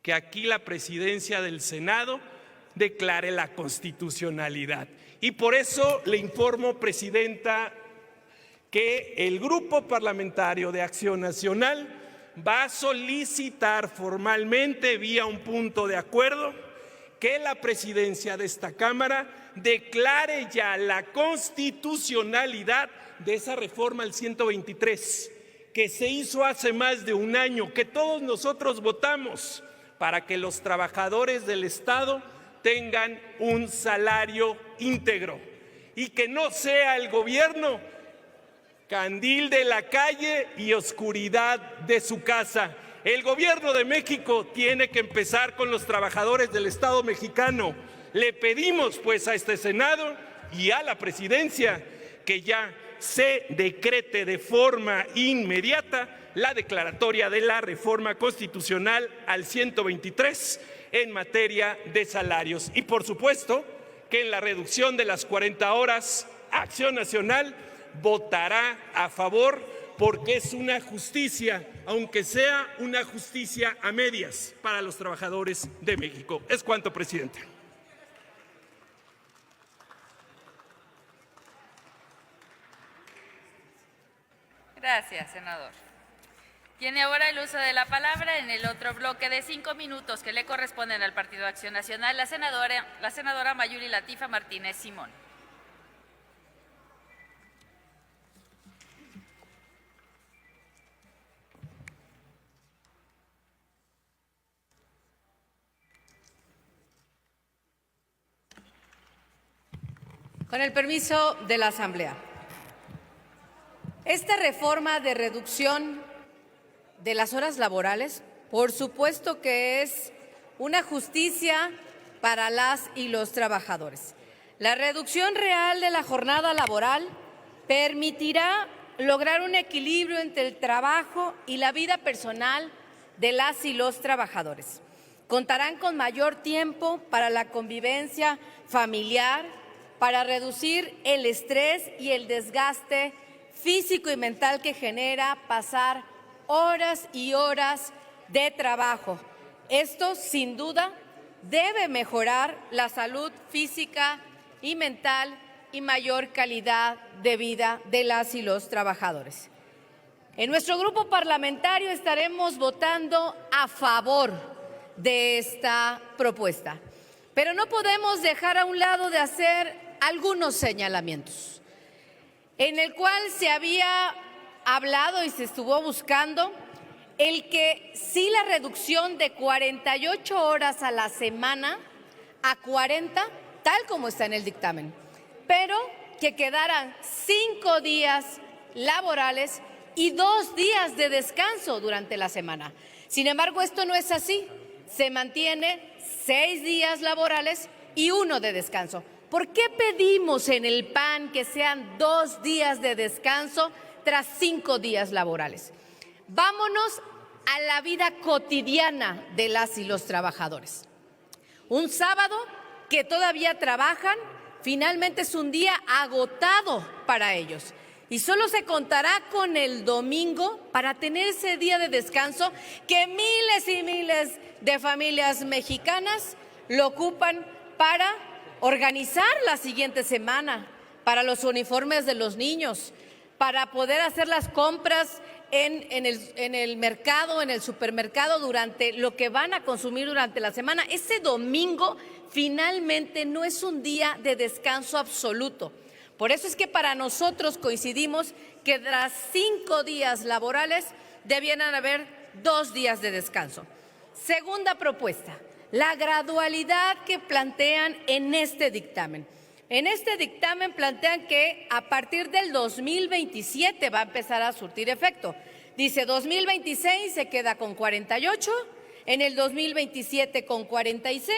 Que aquí la presidencia del Senado declare la constitucionalidad. Y por eso le informo, Presidenta, que el Grupo Parlamentario de Acción Nacional va a solicitar formalmente, vía un punto de acuerdo, que la presidencia de esta Cámara declare ya la constitucionalidad de esa reforma al 123, que se hizo hace más de un año, que todos nosotros votamos para que los trabajadores del Estado tengan un salario íntegro y que no sea el gobierno candil de la calle y oscuridad de su casa. El gobierno de México tiene que empezar con los trabajadores del Estado mexicano. Le pedimos pues a este Senado y a la presidencia que ya se decrete de forma inmediata la declaratoria de la reforma constitucional al 123 en materia de salarios. Y por supuesto que en la reducción de las 40 horas, Acción Nacional votará a favor, porque es una justicia, aunque sea una justicia a medias para los trabajadores de México. Es cuanto, presidente. Gracias, senador. Tiene ahora el uso de la palabra en el otro bloque de 5 minutos que le corresponden al Partido Acción Nacional la senadora Mayuli Latifa Martínez Simón. Con el permiso de la Asamblea. Esta reforma de reducción de las horas laborales, por supuesto que es una justicia para las y los trabajadores. La reducción real de la jornada laboral permitirá lograr un equilibrio entre el trabajo y la vida personal de las y los trabajadores. Contarán con mayor tiempo para la convivencia familiar, para reducir el estrés y el desgaste físico y mental que genera pasar horas y horas de trabajo. Esto, sin duda, debe mejorar la salud física y mental y mayor calidad de vida de las y los trabajadores. En nuestro grupo parlamentario estaremos votando a favor de esta propuesta, pero no podemos dejar a un lado de hacer algunos señalamientos, en el cual se había hablado y se estuvo buscando el que sí la reducción de 48 horas a la semana a 40, tal como está en el dictamen, pero que quedaran 5 días laborales y 2 días de descanso durante la semana. Sin embargo, esto no es así. Se mantiene 6 días laborales y 1 de descanso. ¿Por qué pedimos en el PAN que sean 2 días de descanso tras 5 días laborales? Vámonos a la vida cotidiana de las y los trabajadores. Un sábado que todavía trabajan, finalmente es un día agotado para ellos. Y solo se contará con el domingo para tener ese día de descanso que miles y miles de familias mexicanas lo ocupan para organizar la siguiente semana, para los uniformes de los niños, para poder hacer las compras en el mercado, en el supermercado, durante lo que van a consumir durante la semana. Ese domingo finalmente no es un día de descanso absoluto. Por eso es que para nosotros coincidimos que tras 5 días laborales debieran haber 2 días de descanso. Segunda propuesta, la gradualidad que plantean en este dictamen. En este dictamen plantean que a partir del 2027 va a empezar a surtir efecto. Dice 2026 se queda con 48, en el 2027 con 46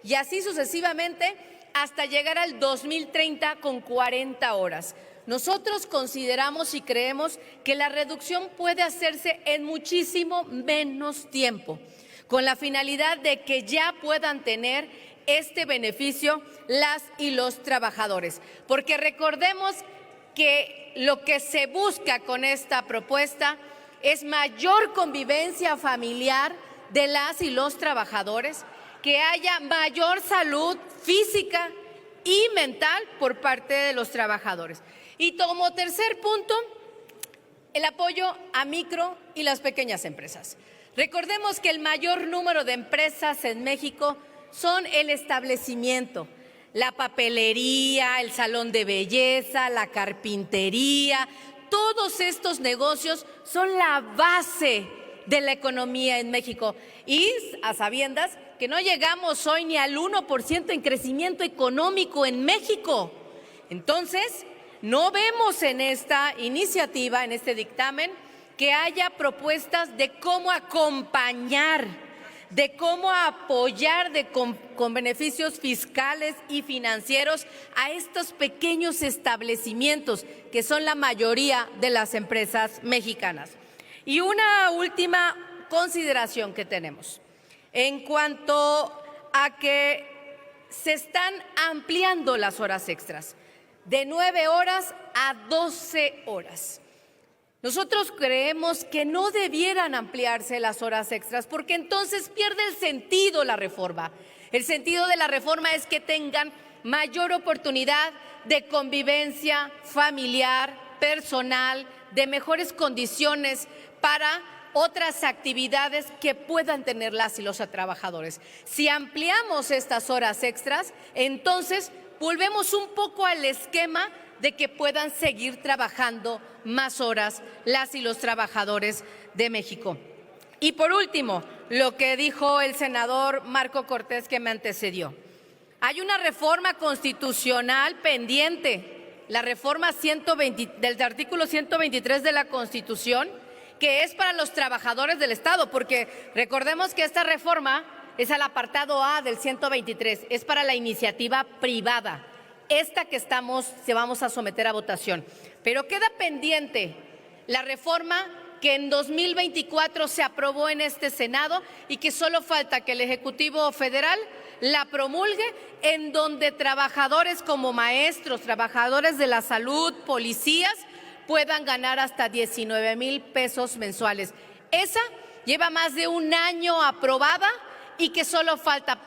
y así sucesivamente hasta llegar al 2030 con 40 horas. Nosotros consideramos y creemos que la reducción puede hacerse en muchísimo menos tiempo, con la finalidad de que ya puedan tener este beneficio las y los trabajadores. Porque recordemos que lo que se busca con esta propuesta es mayor convivencia familiar de las y los trabajadores, que haya mayor salud física y mental por parte de los trabajadores. Y como tercer punto, el apoyo a micro y las pequeñas empresas. Recordemos que el mayor número de empresas en México son el establecimiento, la papelería, el salón de belleza, la carpintería. Todos estos negocios son la base de la economía en México y a sabiendas que no llegamos hoy ni al 1% en crecimiento económico en México. Entonces, no vemos en esta iniciativa, en este dictamen, que haya propuestas de cómo acompañar, de cómo apoyar con beneficios fiscales y financieros a estos pequeños establecimientos que son la mayoría de las empresas mexicanas. Y una última consideración que tenemos en cuanto a que se están ampliando las horas extras de 9 horas a 12 horas. Nosotros creemos que no debieran ampliarse las horas extras porque entonces pierde el sentido la reforma. El sentido de la reforma es que tengan mayor oportunidad de convivencia familiar, personal, de mejores condiciones para otras actividades que puedan tener las y los trabajadores. Si ampliamos estas horas extras, entonces volvemos un poco al esquema de que puedan seguir trabajando más horas las y los trabajadores de México. Y por último, lo que dijo el senador Marco Cortés, que me antecedió. Hay una reforma constitucional pendiente, la reforma del artículo 123 de la Constitución, que es para los trabajadores del Estado, porque recordemos que esta reforma es al apartado A del 123, es para la iniciativa privada, esta que vamos a someter a votación. Pero queda pendiente la reforma que en 2024 se aprobó en este Senado y que solo falta que el Ejecutivo Federal la promulgue, en donde trabajadores como maestros, trabajadores de la salud, policías, puedan ganar hasta 19,000 pesos mensuales. Esa lleva más de un año aprobada y que solo falta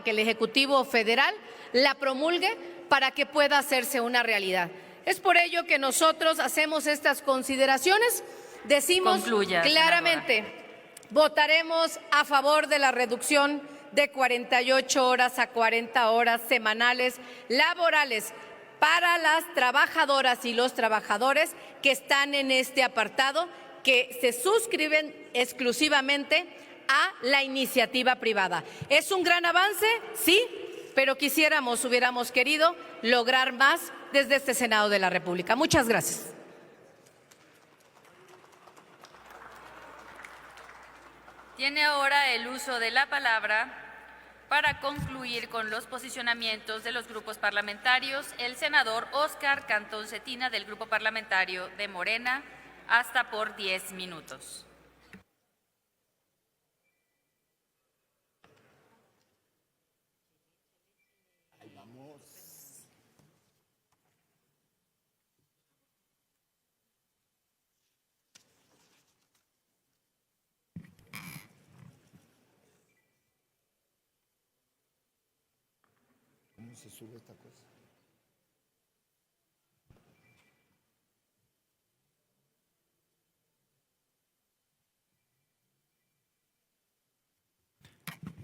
que el Ejecutivo Federal la promulgue para que pueda hacerse una realidad. Es por ello que nosotros hacemos estas consideraciones. Decimos claramente, votaremos a favor de la reducción de 48 horas a 40 horas semanales laborales para las trabajadoras y los trabajadores que están en este apartado, que se suscriben exclusivamente a la iniciativa privada. ¿Es un gran avance? Sí, pero hubiéramos querido lograr más desde este Senado de la República. Muchas gracias. Tiene ahora el uso de la palabra para concluir con los posicionamientos de los grupos parlamentarios el senador Óscar Cantón Cetina del Grupo Parlamentario de Morena, hasta por 10 minutos. ¿Cómo se sube esta cosa?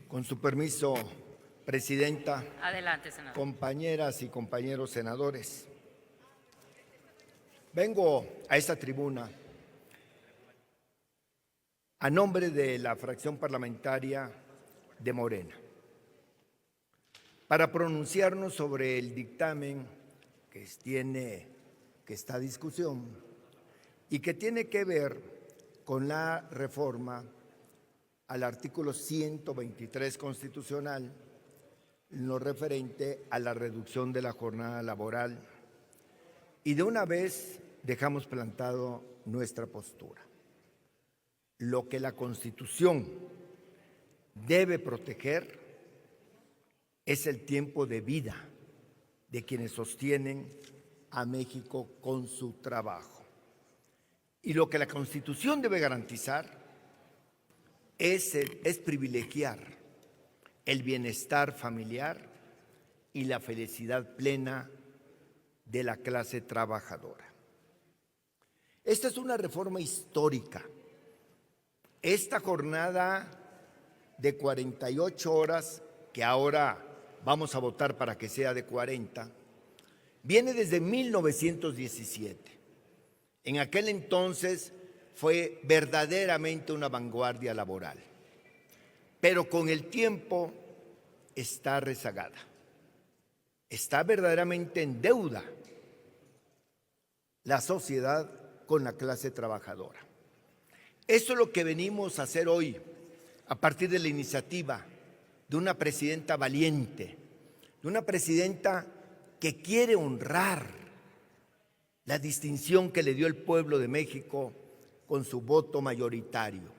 Con su permiso, Presidenta. Adelante, senador. Compañeras y compañeros senadores. Vengo a esta tribuna a nombre de la fracción parlamentaria de Morena para pronunciarnos sobre el dictamen que está a discusión y que tiene que ver con la reforma al artículo 123 constitucional, en lo referente a la reducción de la jornada laboral, y de una vez dejamos plantado nuestra postura. Lo que la Constitución debe proteger es el tiempo de vida de quienes sostienen a México con su trabajo. Y lo que la Constitución debe garantizar es privilegiar el bienestar familiar y la felicidad plena de la clase trabajadora. Esta es una reforma histórica. Esta jornada de 48 horas, que ahora vamos a votar para que sea de 40, viene desde 1917. En aquel entonces fue verdaderamente una vanguardia laboral, pero con el tiempo está rezagada, está verdaderamente en deuda la sociedad con la clase trabajadora. Eso es lo que venimos a hacer hoy, a partir de la iniciativa de una presidenta valiente, de una presidenta que quiere honrar la distinción que le dio el pueblo de México con su voto mayoritario,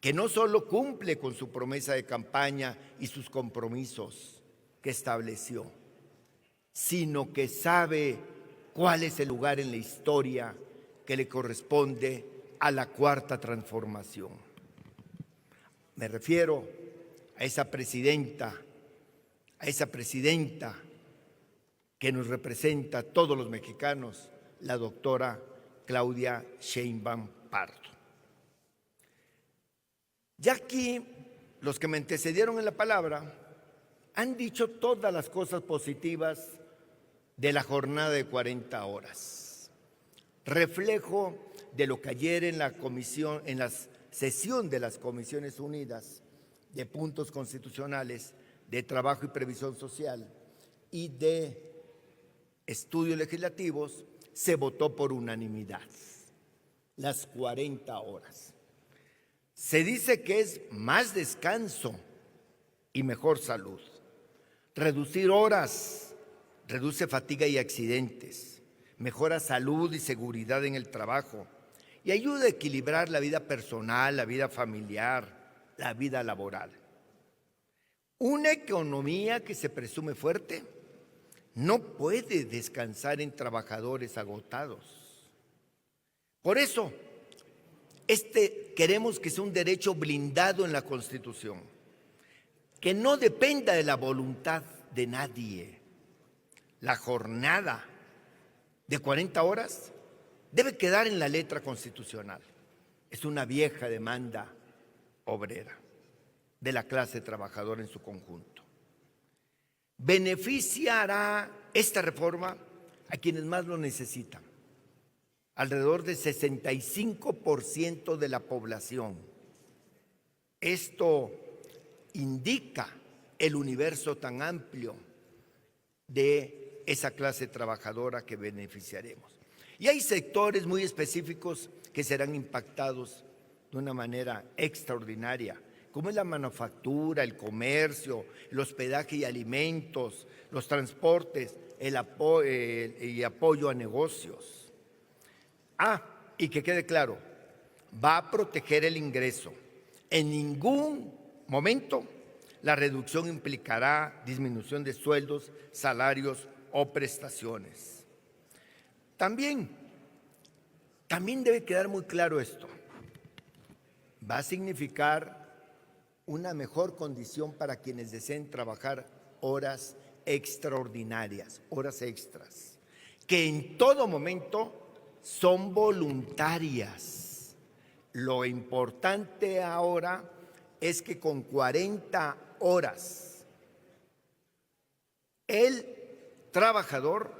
que no solo cumple con su promesa de campaña y sus compromisos que estableció, sino que sabe cuál es el lugar en la historia que le corresponde a la cuarta transformación. Me refiero a esa presidenta que nos representa a todos los mexicanos, la doctora Claudia Sheinbaum Pardo. Ya aquí, los que me antecedieron en la palabra han dicho todas las cosas positivas de la jornada de 40 horas. Reflejo de lo que ayer en la sesión de las Comisiones Unidas de Puntos Constitucionales, de Trabajo y Previsión Social y de Estudios Legislativos, se votó por unanimidad. Las 40 horas. Se dice que es más descanso y mejor salud. Reducir horas reduce fatiga y accidentes, mejora salud y seguridad en el trabajo y ayuda a equilibrar la vida personal, la vida familiar, la vida laboral. Una economía que se presume fuerte no puede descansar en trabajadores agotados. Por eso, queremos que sea un derecho blindado en la Constitución, que no dependa de la voluntad de nadie. La jornada de 40 horas debe quedar en la letra constitucional. Es una vieja demanda obrera de la clase trabajadora en su conjunto. Beneficiará esta reforma a quienes más lo necesitan. Alrededor del 65% de la población. Esto indica el universo tan amplio de esa clase trabajadora que beneficiaremos. Y hay sectores muy específicos que serán impactados de una manera extraordinaria, como es la manufactura, el comercio, el hospedaje y alimentos, los transportes, y apoyo a negocios. Y que quede claro, va a proteger el ingreso. En ningún momento la reducción implicará disminución de sueldos, salarios o prestaciones. También debe quedar muy claro esto. Va a significar una mejor condición para quienes deseen trabajar horas extraordinarias, horas extras, que en todo momento son voluntarias. Lo importante ahora es que con 40 horas el trabajador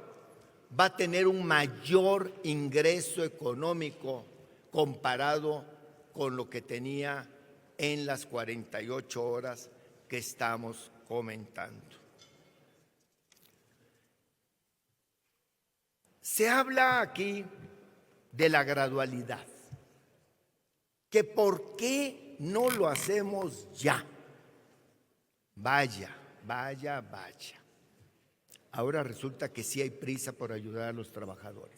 va a tener un mayor ingreso económico comparado con lo que tenía en las 48 horas que estamos comentando. Se habla aquí de la gradualidad, que por qué no lo hacemos ya. Vaya. Ahora resulta que sí hay prisa por ayudar a los trabajadores.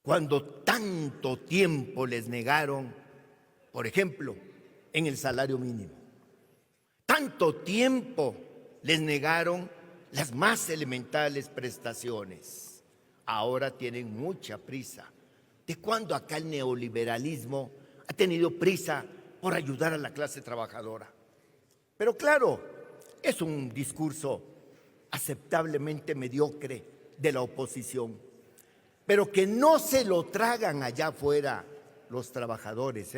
Cuando tanto tiempo les negaron, por ejemplo, en el salario mínimo. Tanto tiempo les negaron las más elementales prestaciones. Ahora tienen mucha prisa. ¿De cuándo acá el neoliberalismo ha tenido prisa por ayudar a la clase trabajadora? Pero claro, es un discurso aceptablemente mediocre de la oposición, pero que no se lo tragan allá afuera los trabajadores,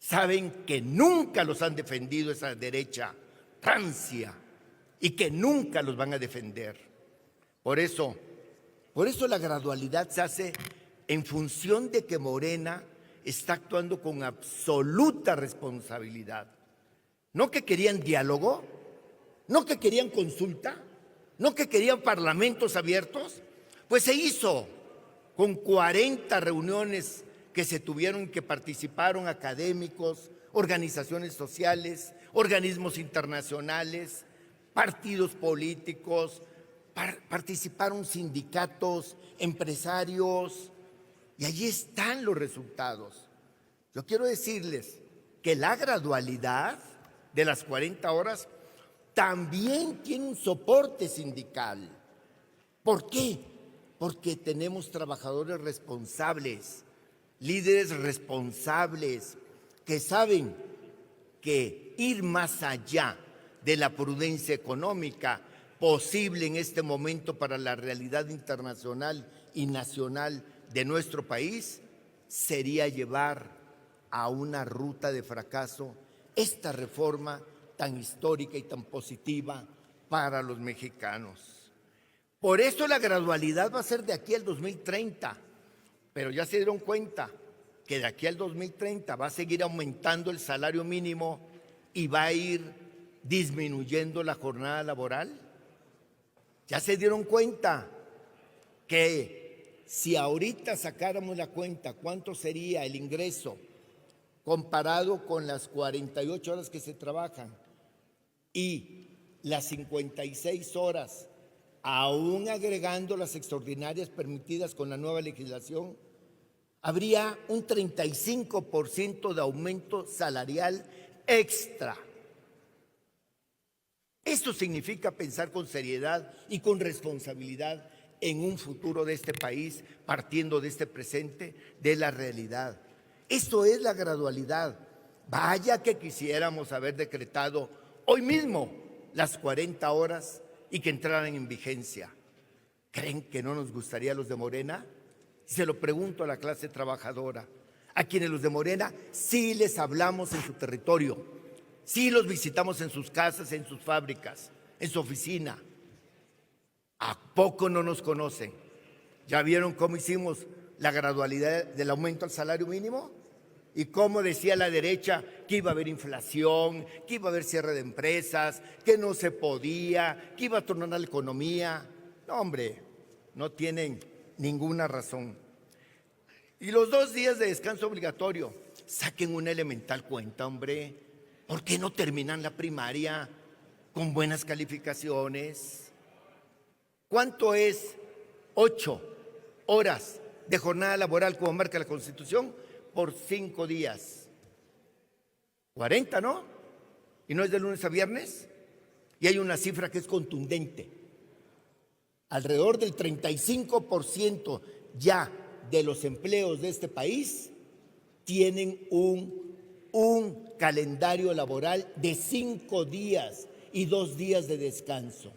Saben que nunca los han defendido esa derecha rancia y que nunca los van a defender. Por eso la gradualidad se hace en función de que Morena está actuando con absoluta responsabilidad. No que querían diálogo, no que querían consulta, no que querían parlamentos abiertos, pues se hizo con 40 reuniones que se tuvieron, que participaron académicos, organizaciones sociales, organismos internacionales, partidos políticos, participaron sindicatos, empresarios, y allí están los resultados. Yo quiero decirles que la gradualidad de las 40 horas también tiene un soporte sindical. ¿Por qué? Porque tenemos trabajadores responsables, líderes responsables, que saben que ir más allá de la prudencia económica posible en este momento para la realidad internacional y nacional de nuestro país sería llevar a una ruta de fracaso esta reforma tan histórica y tan positiva para los mexicanos. Por eso la gradualidad va a ser de aquí al 2030, pero ya se dieron cuenta que de aquí al 2030 va a seguir aumentando el salario mínimo y va a ir disminuyendo la jornada laboral. Ya se dieron cuenta que si ahorita sacáramos la cuenta cuánto sería el ingreso comparado con las 48 horas que se trabajan y las 56 horas, aún agregando las extraordinarias permitidas con la nueva legislación, habría un 35% de aumento salarial extra. Esto significa pensar con seriedad y con responsabilidad en un futuro de este país, partiendo de este presente, de la realidad. Esto es la gradualidad. Vaya que quisiéramos haber decretado hoy mismo las 40 horas y que entraran en vigencia. ¿Creen que no nos gustaría a los de Morena? Se lo pregunto a la clase trabajadora. A quienes los de Morena sí les hablamos en su territorio, sí los visitamos en sus casas, en sus fábricas, en su oficina. ¿A poco no nos conocen? ¿Ya vieron cómo hicimos la gradualidad del aumento al salario mínimo? Y cómo decía la derecha que iba a haber inflación, que iba a haber cierre de empresas, que no se podía, que iba a tornar la economía. No, hombre, no tienen ninguna razón. Y los 2 días de descanso obligatorio, saquen una elemental cuenta, hombre. ¿Por qué no terminan la primaria con buenas calificaciones? ¿Cuánto es 8 horas de jornada laboral como marca la Constitución por 5 días? 40, ¿no? ¿Y no es de lunes a viernes? Y hay una cifra que es contundente. Alrededor del 35% ya de los empleos de este país tienen un calendario laboral de 5 días y 2 días de descanso.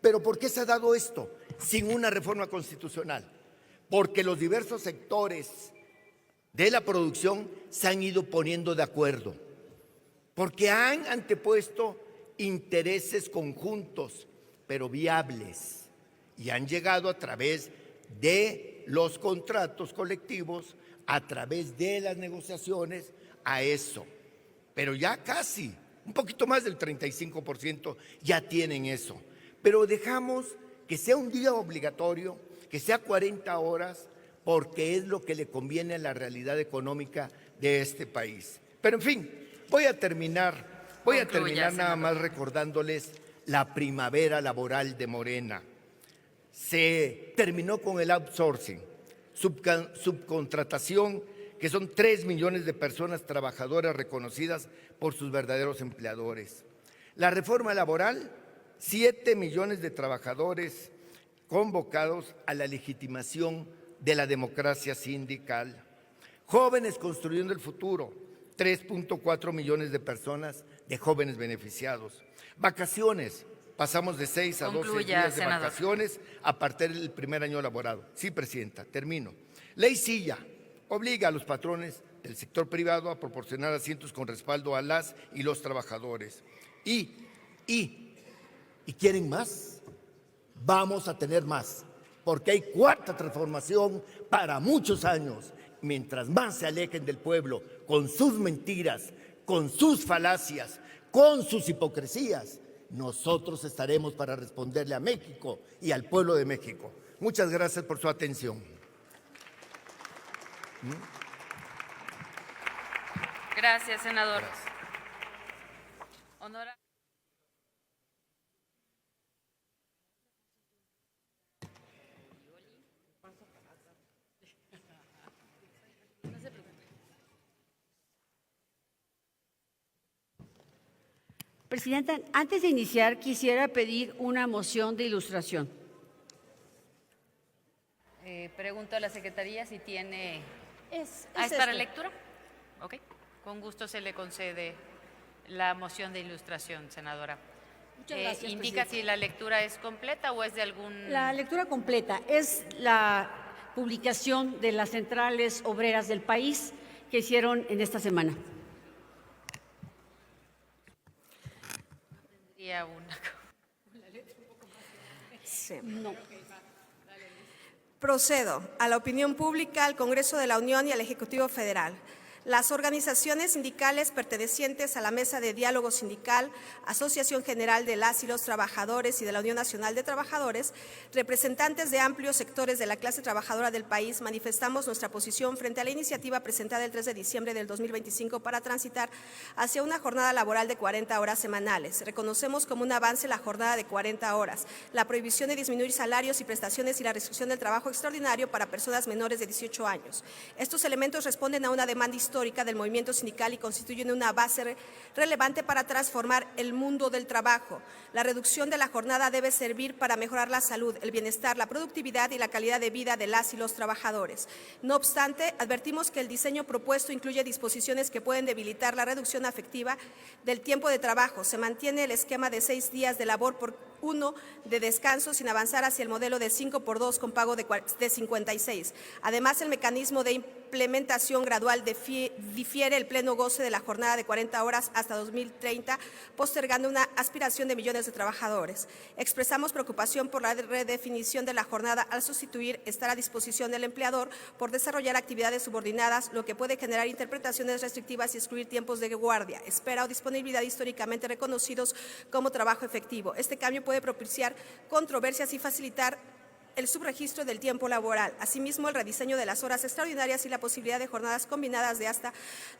¿Pero por qué se ha dado esto sin una reforma constitucional? Porque los diversos sectores de la producción se han ido poniendo de acuerdo, porque han antepuesto intereses conjuntos, pero viables, y han llegado a través de los contratos colectivos, a través de las negociaciones, a eso. Pero ya casi, un poquito más del 35% ya tienen eso. Pero dejamos que sea un día obligatorio, que sea 40 horas, porque es lo que le conviene a la realidad económica de este país. Pero en fin, voy a terminar nada más recordándoles la primavera laboral de Morena. Se terminó con el outsourcing, subcontratación, que son 3 millones de personas trabajadoras reconocidas por sus verdaderos empleadores. La reforma laboral, 7 millones de trabajadores convocados a la legitimación de la democracia sindical. Jóvenes construyendo el futuro, 3.4 millones de personas de jóvenes beneficiados. Vacaciones, pasamos de 6 a 12 días de vacaciones a partir del primer año laborado. Sí, Presidenta, termino. Ley Silla obliga a los patrones del sector privado a proporcionar asientos con respaldo a las y los trabajadores. ¿Y quieren más? Vamos a tener más, porque hay cuarta transformación para muchos años. Mientras más se alejen del pueblo con sus mentiras, con sus falacias, con sus hipocresías, nosotros estaremos para responderle a México y al pueblo de México. Muchas gracias por su atención. Gracias, senador. Presidenta, antes de iniciar quisiera pedir una moción de ilustración. Pregunto a la Secretaría si tiene... Es para lectura? Ok. Con gusto se le concede la moción de ilustración, senadora. Muchas gracias, ¿Indica Presidenta. si la lectura es completa o es de algún...? La lectura completa es la publicación de las centrales obreras del país que hicieron en esta semana. Tendría una. Sí. No. Procedo a la opinión pública, al Congreso de la Unión y al Ejecutivo Federal. Las organizaciones sindicales pertenecientes a la Mesa de Diálogo Sindical, Asociación General de las y los Trabajadores y de la Unión Nacional de Trabajadores, representantes de amplios sectores de la clase trabajadora del país, manifestamos nuestra posición frente a la iniciativa presentada el 3 de diciembre del 2025 para transitar hacia una jornada laboral de 40 horas semanales. Reconocemos como un avance la jornada de 40 horas, la prohibición de disminuir salarios y prestaciones y la restricción del trabajo extraordinario para personas menores de 18 años. Estos elementos responden a una demanda histórica del movimiento sindical y constituyen una base relevante para transformar el mundo del trabajo. La reducción de la jornada debe servir para mejorar la salud, el bienestar, la productividad y la calidad de vida de las y los trabajadores. No obstante, advertimos que el diseño propuesto incluye disposiciones que pueden debilitar la reducción afectiva del tiempo de trabajo. Se mantiene el esquema de 6 días de labor por 1 de descanso sin avanzar hacia el modelo de 5x2 con pago de 56. Además, el mecanismo de implementación gradual difiere el pleno goce de la jornada de 40 horas hasta 2030, postergando una aspiración de millones de trabajadores. Expresamos preocupación por la redefinición de la jornada al sustituir estar a disposición del empleador por desarrollar actividades subordinadas, lo que puede generar interpretaciones restrictivas y excluir tiempos de guardia, espera o disponibilidad históricamente reconocidos como trabajo efectivo. Este cambio puede propiciar controversias y facilitar el subregistro del tiempo laboral. Asimismo, el rediseño de las horas extraordinarias y la posibilidad de jornadas combinadas de hasta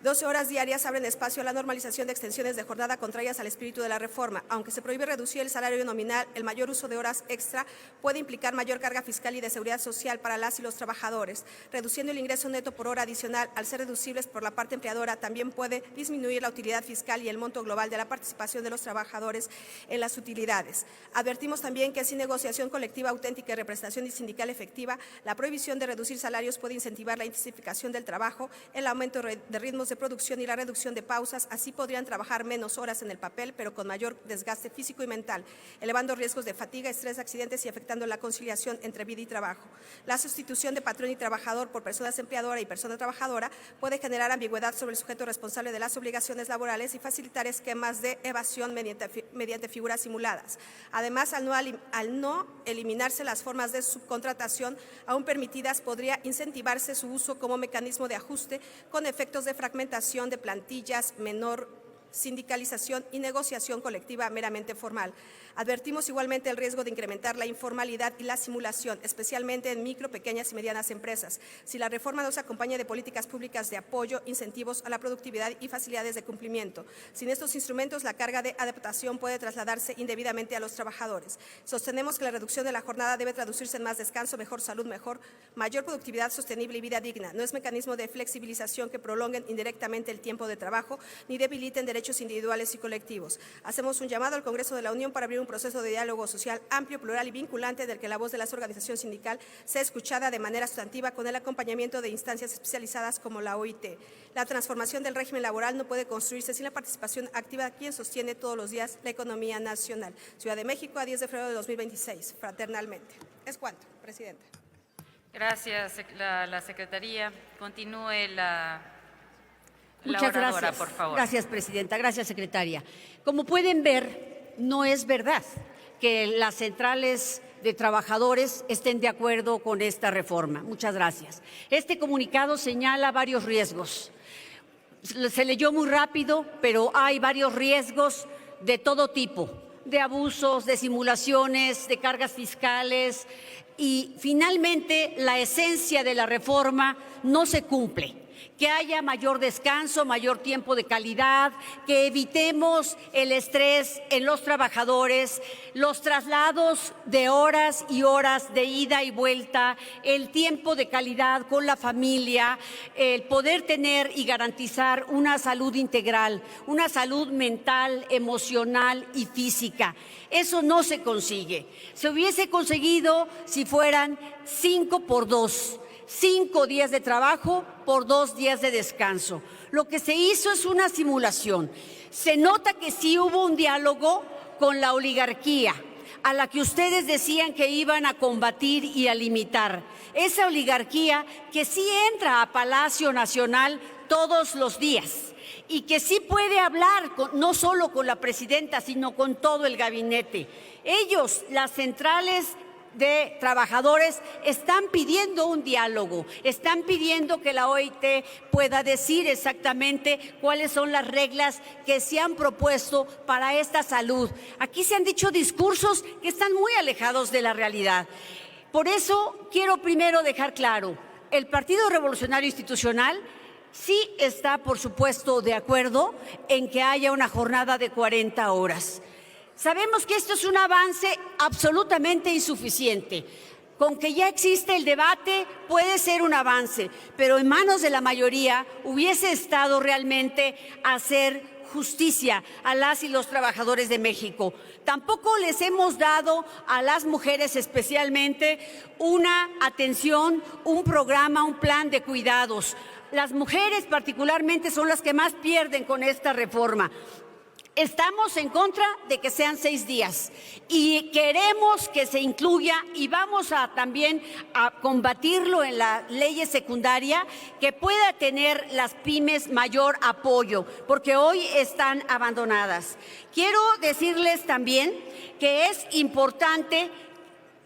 12 horas diarias abren espacio a la normalización de extensiones de jornada contrarias al espíritu de la reforma. Aunque se prohíbe reducir el salario nominal, el mayor uso de horas extra puede implicar mayor carga fiscal y de seguridad social para las y los trabajadores. Reduciendo el ingreso neto por hora adicional, al ser reducibles por la parte empleadora, también puede disminuir la utilidad fiscal y el monto global de la participación de los trabajadores en las utilidades. Advertimos también que sin negociación colectiva auténtica y representación y sindical efectiva, la prohibición de reducir salarios puede incentivar la intensificación del trabajo, el aumento de ritmos de producción y la reducción de pausas. Así podrían trabajar menos horas en el papel, pero con mayor desgaste físico y mental, elevando riesgos de fatiga, estrés, accidentes y afectando la conciliación entre vida y trabajo. La sustitución de patrón y trabajador por personas empleadora y persona trabajadora puede generar ambigüedad sobre el sujeto responsable de las obligaciones laborales y facilitar esquemas de evasión mediante figuras simuladas. Además, al no eliminarse las formas de subcontratación aún permitidas, podría incentivarse su uso como mecanismo de ajuste con efectos de fragmentación de plantillas, menor sindicalización y negociación colectiva meramente formal. Advertimos igualmente el riesgo de incrementar la informalidad y la simulación, especialmente en micro, pequeñas y medianas empresas, si la reforma no se acompaña de políticas públicas de apoyo, incentivos a la productividad y facilidades de cumplimiento. Sin estos instrumentos, la carga de adaptación puede trasladarse indebidamente a los trabajadores. Sostenemos que la reducción de la jornada debe traducirse en más descanso, mejor salud, mayor productividad sostenible y vida digna. No es mecanismo de flexibilización que prolonguen indirectamente el tiempo de trabajo ni debiliten derechos individuales y colectivos. Hacemos un llamado al Congreso de la Unión para abrir un proceso de diálogo social amplio, plural y vinculante del que la voz de las organizaciones sindicales sea escuchada de manera sustantiva con el acompañamiento de instancias especializadas como la OIT. La transformación del régimen laboral no puede construirse sin la participación activa de quien sostiene todos los días la economía nacional. Ciudad de México, a 10 de febrero de 2026. Fraternalmente. Es cuanto, Presidenta. Gracias, la Secretaría. Continúe la Muchas oradora, gracias. por favor. Gracias, Presidenta. Gracias, Secretaria. Como pueden ver, no es verdad que las centrales de trabajadores estén de acuerdo con esta reforma. Muchas gracias. Este comunicado señala varios riesgos. Se leyó muy rápido, pero hay varios riesgos de todo tipo, de abusos, de simulaciones, de cargas fiscales y finalmente la esencia de la reforma no se cumple. Que haya mayor descanso, mayor tiempo de calidad, que evitemos el estrés en los trabajadores, los traslados de horas y horas de ida y vuelta, el tiempo de calidad con la familia, el poder tener y garantizar una salud integral, una salud mental, emocional y física. Eso no se consigue. Se hubiese conseguido si fueran 5x2. 5 días de trabajo por 2 días de descanso. Lo que se hizo es una simulación. Se nota que sí hubo un diálogo con la oligarquía. a la que ustedes decían que iban a combatir y a limitar. Esa oligarquía que sí entra a Palacio Nacional todos los días y que sí puede hablar no solo con la presidenta, sino con todo el gabinete. Ellos, las centrales de trabajadores, están pidiendo un diálogo, están pidiendo que la OIT pueda decir exactamente cuáles son las reglas que se han propuesto para esta salud. Aquí se han dicho discursos que están muy alejados de la realidad. Por eso quiero primero dejar claro, el Partido Revolucionario Institucional sí está, por supuesto, de acuerdo en que haya una jornada de 40 horas. Sabemos que esto es un avance absolutamente insuficiente. Con que ya existe el debate puede ser un avance, pero en manos de la mayoría hubiese estado realmente hacer justicia a las y los trabajadores de México. Tampoco les hemos dado a las mujeres especialmente una atención, un programa, un plan de cuidados. Las mujeres particularmente son las que más pierden con esta reforma. Estamos en contra de que sean 6 días y queremos que se incluya y vamos a también a combatirlo en la ley secundaria, que pueda tener las pymes mayor apoyo, porque hoy están abandonadas. Quiero decirles también que es importante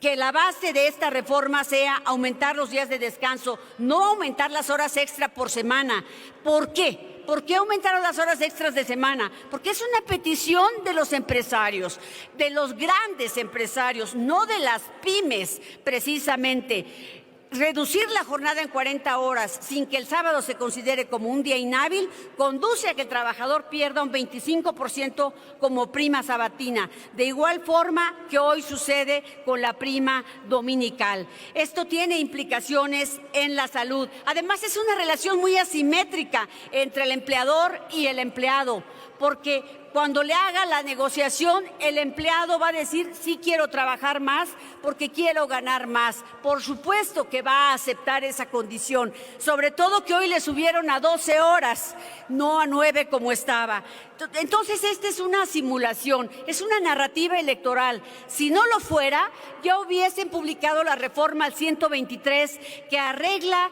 que la base de esta reforma sea aumentar los días de descanso, no aumentar las horas extra por semana. ¿Por qué? ¿Por qué aumentaron las horas extras de semana? Porque es una petición de los empresarios, de los grandes empresarios, no de las pymes precisamente. Reducir la jornada en 40 horas sin que el sábado se considere como un día inhábil conduce a que el trabajador pierda un 25% como prima sabatina, de igual forma que hoy sucede con la prima dominical. Esto tiene implicaciones en la salud. Además, es una relación muy asimétrica entre el empleador y el empleado, porque cuando le haga la negociación, el empleado va a decir, sí quiero trabajar más porque quiero ganar más. Por supuesto que va a aceptar esa condición, sobre todo que hoy le subieron a 12 horas, no a 9 como estaba. Entonces, esta es una simulación, es una narrativa electoral. Si no lo fuera, ya hubiesen publicado la reforma al 123 que arregla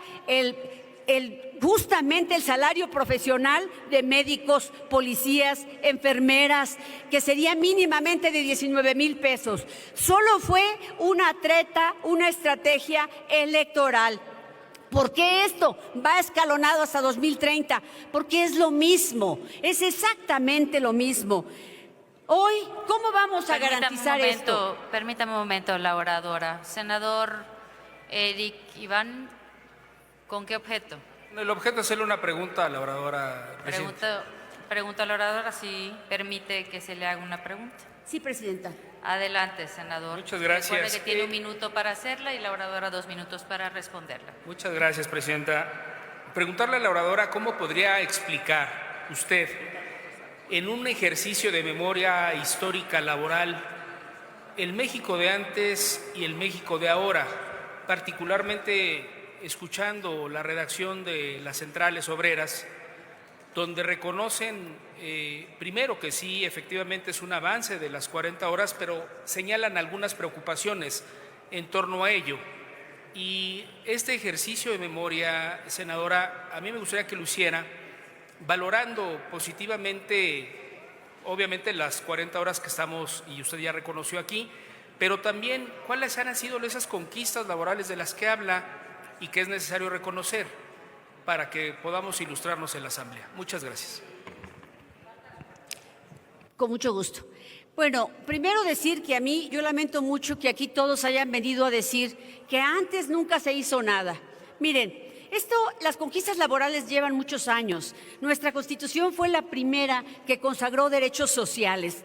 justamente el salario profesional de médicos, policías, enfermeras, que sería mínimamente de 19,000 pesos. Solo fue una treta, una estrategia electoral. ¿Por qué esto va escalonado hasta 2030? Porque es lo mismo, es exactamente lo mismo. Hoy, ¿cómo vamos a garantizar esto? Permítame un momento, la oradora. Senador Eric Iván, ¿con qué objeto? El objeto es hacerle una pregunta a la oradora. Pregunta a la oradora si permite que se le haga una pregunta. Sí, presidenta. Adelante, senador. Muchas gracias. Recuerde que tiene 1 minuto para hacerla y la oradora 2 minutos para responderla. Muchas gracias, presidenta. Preguntarle a la oradora cómo podría explicar usted, en un ejercicio de memoria histórica laboral, el México de antes y el México de ahora, particularmente escuchando la redacción de las centrales obreras, donde reconocen primero que sí, efectivamente es un avance de las 40 horas, pero señalan algunas preocupaciones en torno a ello. Y este ejercicio de memoria, senadora, a mí me gustaría que lo hiciera valorando positivamente, obviamente, las 40 horas que estamos, y usted ya reconoció aquí, pero también cuáles han sido esas conquistas laborales de las que habla y que es necesario reconocer para que podamos ilustrarnos en la Asamblea. Muchas gracias. Con mucho gusto. Bueno, primero decir que yo lamento mucho que aquí todos hayan venido a decir que antes nunca se hizo nada. Miren, las conquistas laborales llevan muchos años. Nuestra Constitución fue la primera que consagró derechos sociales.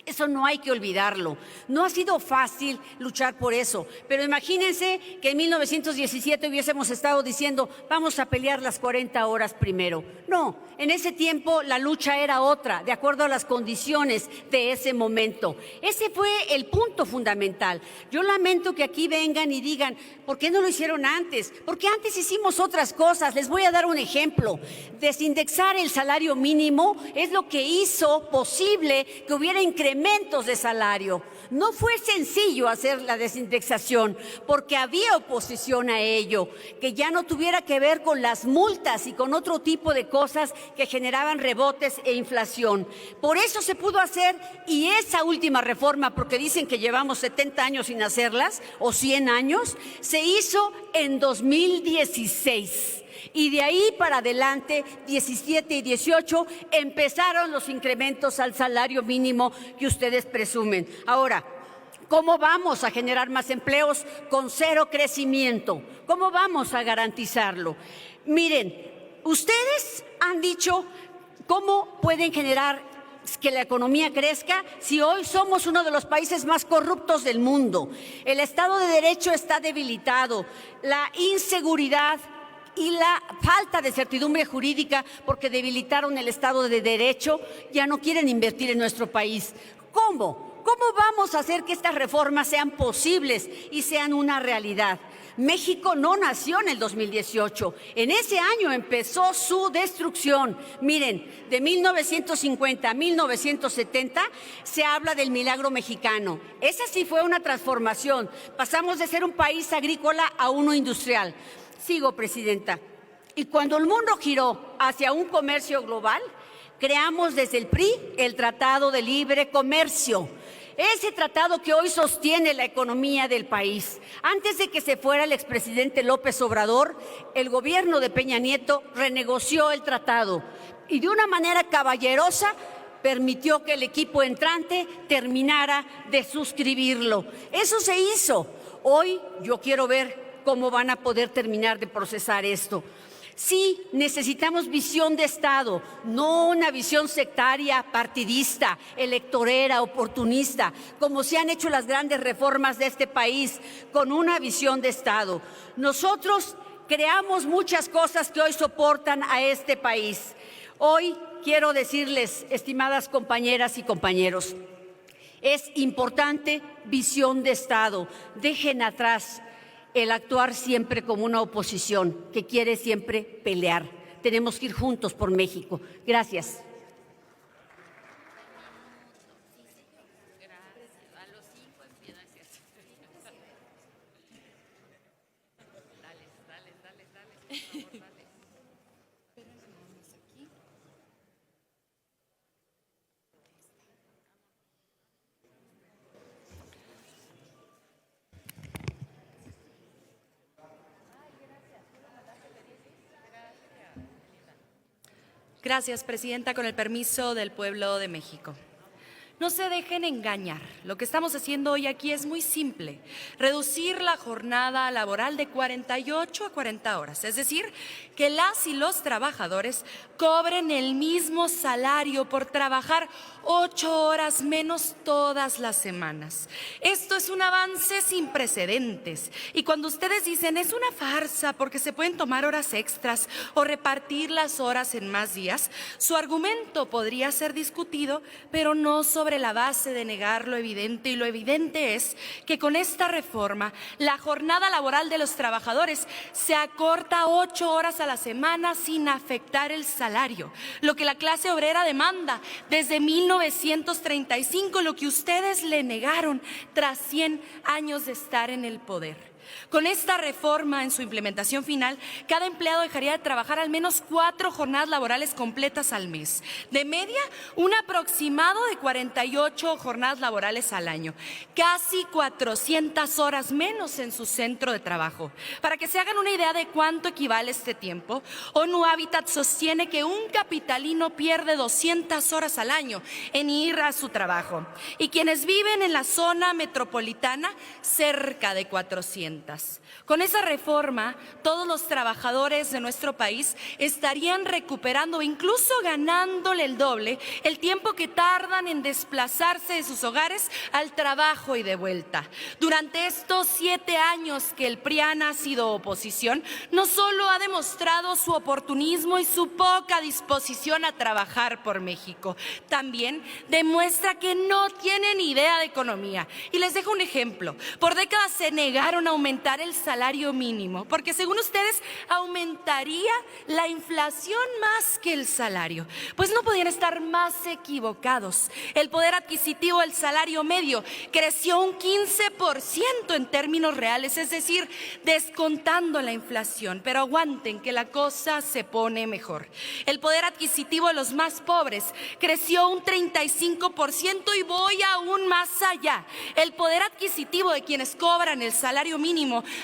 Eso no hay que olvidarlo. No ha sido fácil luchar por eso, pero imagínense que en 1917 hubiésemos estado diciendo vamos a pelear las 40 horas primero. No, en ese tiempo la lucha era otra, de acuerdo a las condiciones de ese momento. Ese fue el punto fundamental. Yo lamento que aquí vengan y digan, ¿por qué no lo hicieron antes? Porque antes hicimos otras cosas. Les voy a dar un ejemplo. Desindexar el salario mínimo es lo que hizo posible que hubiera incremento incrementos de salario. No fue sencillo hacer la desindexación porque había oposición a ello, que ya no tuviera que ver con las multas y con otro tipo de cosas que generaban rebotes e inflación. Por eso se pudo hacer, y esa última reforma, porque dicen que llevamos 70 años sin hacerlas o 100 años, se hizo en 2016. Y de ahí para adelante, 17 y 18, empezaron los incrementos al salario mínimo que ustedes presumen. Ahora, ¿cómo vamos a generar más empleos con cero crecimiento? ¿Cómo vamos a garantizarlo? Miren, ustedes han dicho cómo pueden generar que la economía crezca si hoy somos uno de los países más corruptos del mundo. El Estado de Derecho está debilitado, la inseguridad y la falta de certidumbre jurídica, porque debilitaron el Estado de Derecho, ya no quieren invertir en nuestro país. ¿Cómo? ¿Cómo vamos a hacer que estas reformas sean posibles y sean una realidad? México no nació en el 2018. En ese año empezó su destrucción. Miren, de 1950 a 1970 se habla del milagro mexicano. Esa sí fue una transformación. Pasamos de ser un país agrícola a uno industrial. Sigo, Presidenta. Y cuando el mundo giró hacia un comercio global, creamos desde el PRI el Tratado de Libre Comercio. Ese tratado que hoy sostiene la economía del país. Antes de que se fuera el expresidente López Obrador, el gobierno de Peña Nieto renegoció el tratado y de una manera caballerosa permitió que el equipo entrante terminara de suscribirlo. Eso se hizo. Hoy yo quiero ver cómo van a poder terminar de procesar esto. Sí, necesitamos visión de Estado, no una visión sectaria, partidista, electorera, oportunista, como se han hecho las grandes reformas de este país, con una visión de Estado. Nosotros creamos muchas cosas que hoy soportan a este país. Hoy quiero decirles, estimadas compañeras y compañeros, es importante visión de Estado. Dejen atrás el actuar siempre como una oposición que quiere siempre pelear. Tenemos que ir juntos por México. Gracias. Gracias, Presidenta, con el permiso del pueblo de México. No se dejen engañar. Lo que estamos haciendo hoy aquí es muy simple. Reducir la jornada laboral de 48 a 40 horas. Es decir, que las y los trabajadores cobren el mismo salario por trabajar 8 horas menos todas las semanas. Esto es un avance sin precedentes. Y cuando ustedes dicen es una farsa porque se pueden tomar horas extras o repartir las horas en más días, su argumento podría ser discutido, pero no sobre la base de negar lo evidente. Y lo evidente es que con esta reforma la jornada laboral de los trabajadores se acorta a 8 horas a la semana sin afectar el salario, lo que la clase obrera demanda desde 1935, lo que ustedes le negaron tras 100 años de estar en el poder. Con esta reforma, en su implementación final, cada empleado dejaría de trabajar al menos 4 jornadas laborales completas al mes. De media, un aproximado de 48 jornadas laborales al año. Casi 400 horas menos en su centro de trabajo. Para que se hagan una idea de cuánto equivale este tiempo, ONU Habitat sostiene que un capitalino pierde 200 horas al año en ir a su trabajo. Y quienes viven en la zona metropolitana, cerca de 400. Con esa reforma, todos los trabajadores de nuestro país estarían recuperando, incluso ganándole el doble, el tiempo que tardan en desplazarse de sus hogares al trabajo y de vuelta. Durante estos 7 años que el PRIAN ha sido oposición, no solo ha demostrado su oportunismo y su poca disposición a trabajar por México, también demuestra que no tienen idea de economía. Y les dejo un ejemplo. Por décadas se negaron a aumentar aumentar el salario mínimo, porque según ustedes aumentaría la inflación más que el salario. Pues no podían estar más equivocados. El poder adquisitivo del salario medio creció un 15% en términos reales, es decir, descontando la inflación. Pero aguanten que la cosa se pone mejor. El poder adquisitivo de los más pobres creció un 35% y voy aún más allá. El poder adquisitivo de quienes cobran el salario mínimo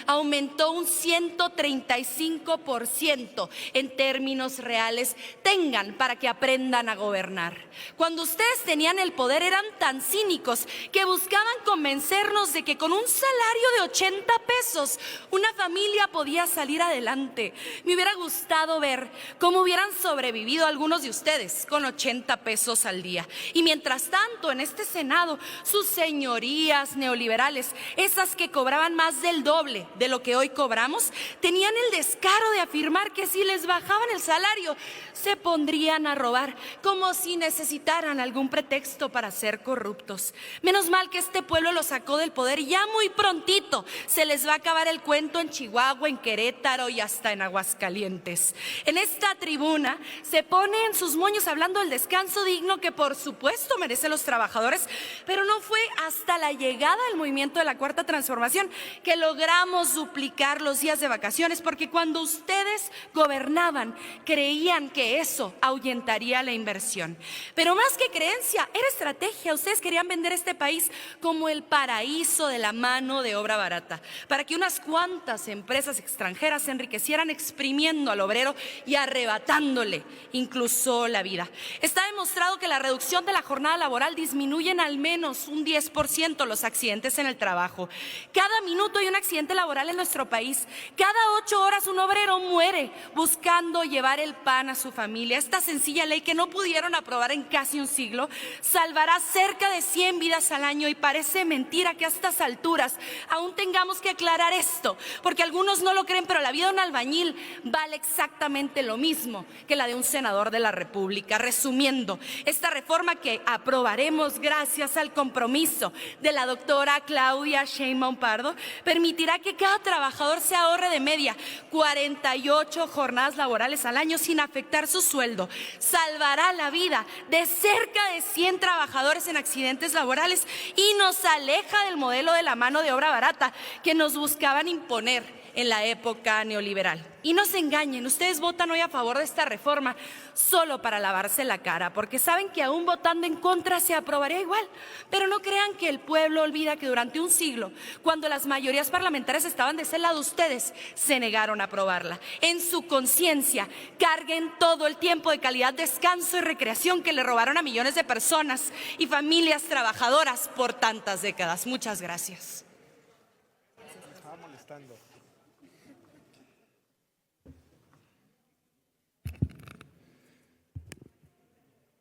aumentó un 135% en términos reales. Tengan para que aprendan a gobernar. Cuando ustedes tenían el poder eran tan cínicos que buscaban convencernos de que con un salario de 80 pesos una familia podía salir adelante. Me hubiera gustado ver cómo hubieran sobrevivido algunos de ustedes con 80 pesos al día. Y mientras tanto, en este Senado, sus señorías neoliberales, esas que cobraban más del doble de lo que hoy cobramos, tenían el descaro de afirmar que si les bajaban el salario, se pondrían a robar, como si necesitaran algún pretexto para ser corruptos. Menos mal que este pueblo lo sacó del poder y ya muy prontito se les va a acabar el cuento en Chihuahua, en Querétaro y hasta en Aguascalientes. En esta tribuna se ponen sus moños hablando del descanso digno que por supuesto merecen los trabajadores, pero no fue hasta la llegada del movimiento de la Cuarta Transformación que logramos duplicar los días de vacaciones, porque cuando ustedes gobernaban creían que eso ahuyentaría la inversión. Pero más que creencia, era estrategia. Ustedes querían vender este país como el paraíso de la mano de obra barata, para que unas cuantas empresas extranjeras se enriquecieran exprimiendo al obrero y arrebatándole incluso la vida. Está demostrado que la reducción de la jornada laboral disminuye en al menos un 10% los accidentes en el trabajo. Cada minuto hay un accidente laboral en nuestro país. Cada 8 horas un obrero muere buscando llevar el pan a su familia. Esta sencilla ley que no pudieron aprobar en casi un siglo salvará cerca de 100 vidas al año, y parece mentira que a estas alturas aún tengamos que aclarar esto, porque algunos no lo creen, pero la vida de un albañil vale exactamente lo mismo que la de un senador de la República. Resumiendo, esta reforma que aprobaremos gracias al compromiso de la doctora Claudia Sheinbaum Pardo permitirá que cada trabajador se ahorre de media 48 jornadas laborales al año sin afectar su sueldo. Salvará la vida de cerca de 100 trabajadores en accidentes laborales y nos aleja del modelo de la mano de obra barata que nos buscaban imponer en la época neoliberal. Y no se engañen, ustedes votan hoy a favor de esta reforma solo para lavarse la cara, porque saben que aún votando en contra se aprobaría igual. Pero no crean que el pueblo olvida que durante un siglo, cuando las mayorías parlamentarias estaban de ese lado, ustedes se negaron a aprobarla. En su conciencia, carguen todo el tiempo de calidad, descanso y recreación que le robaron a millones de personas y familias trabajadoras por tantas décadas. Muchas gracias.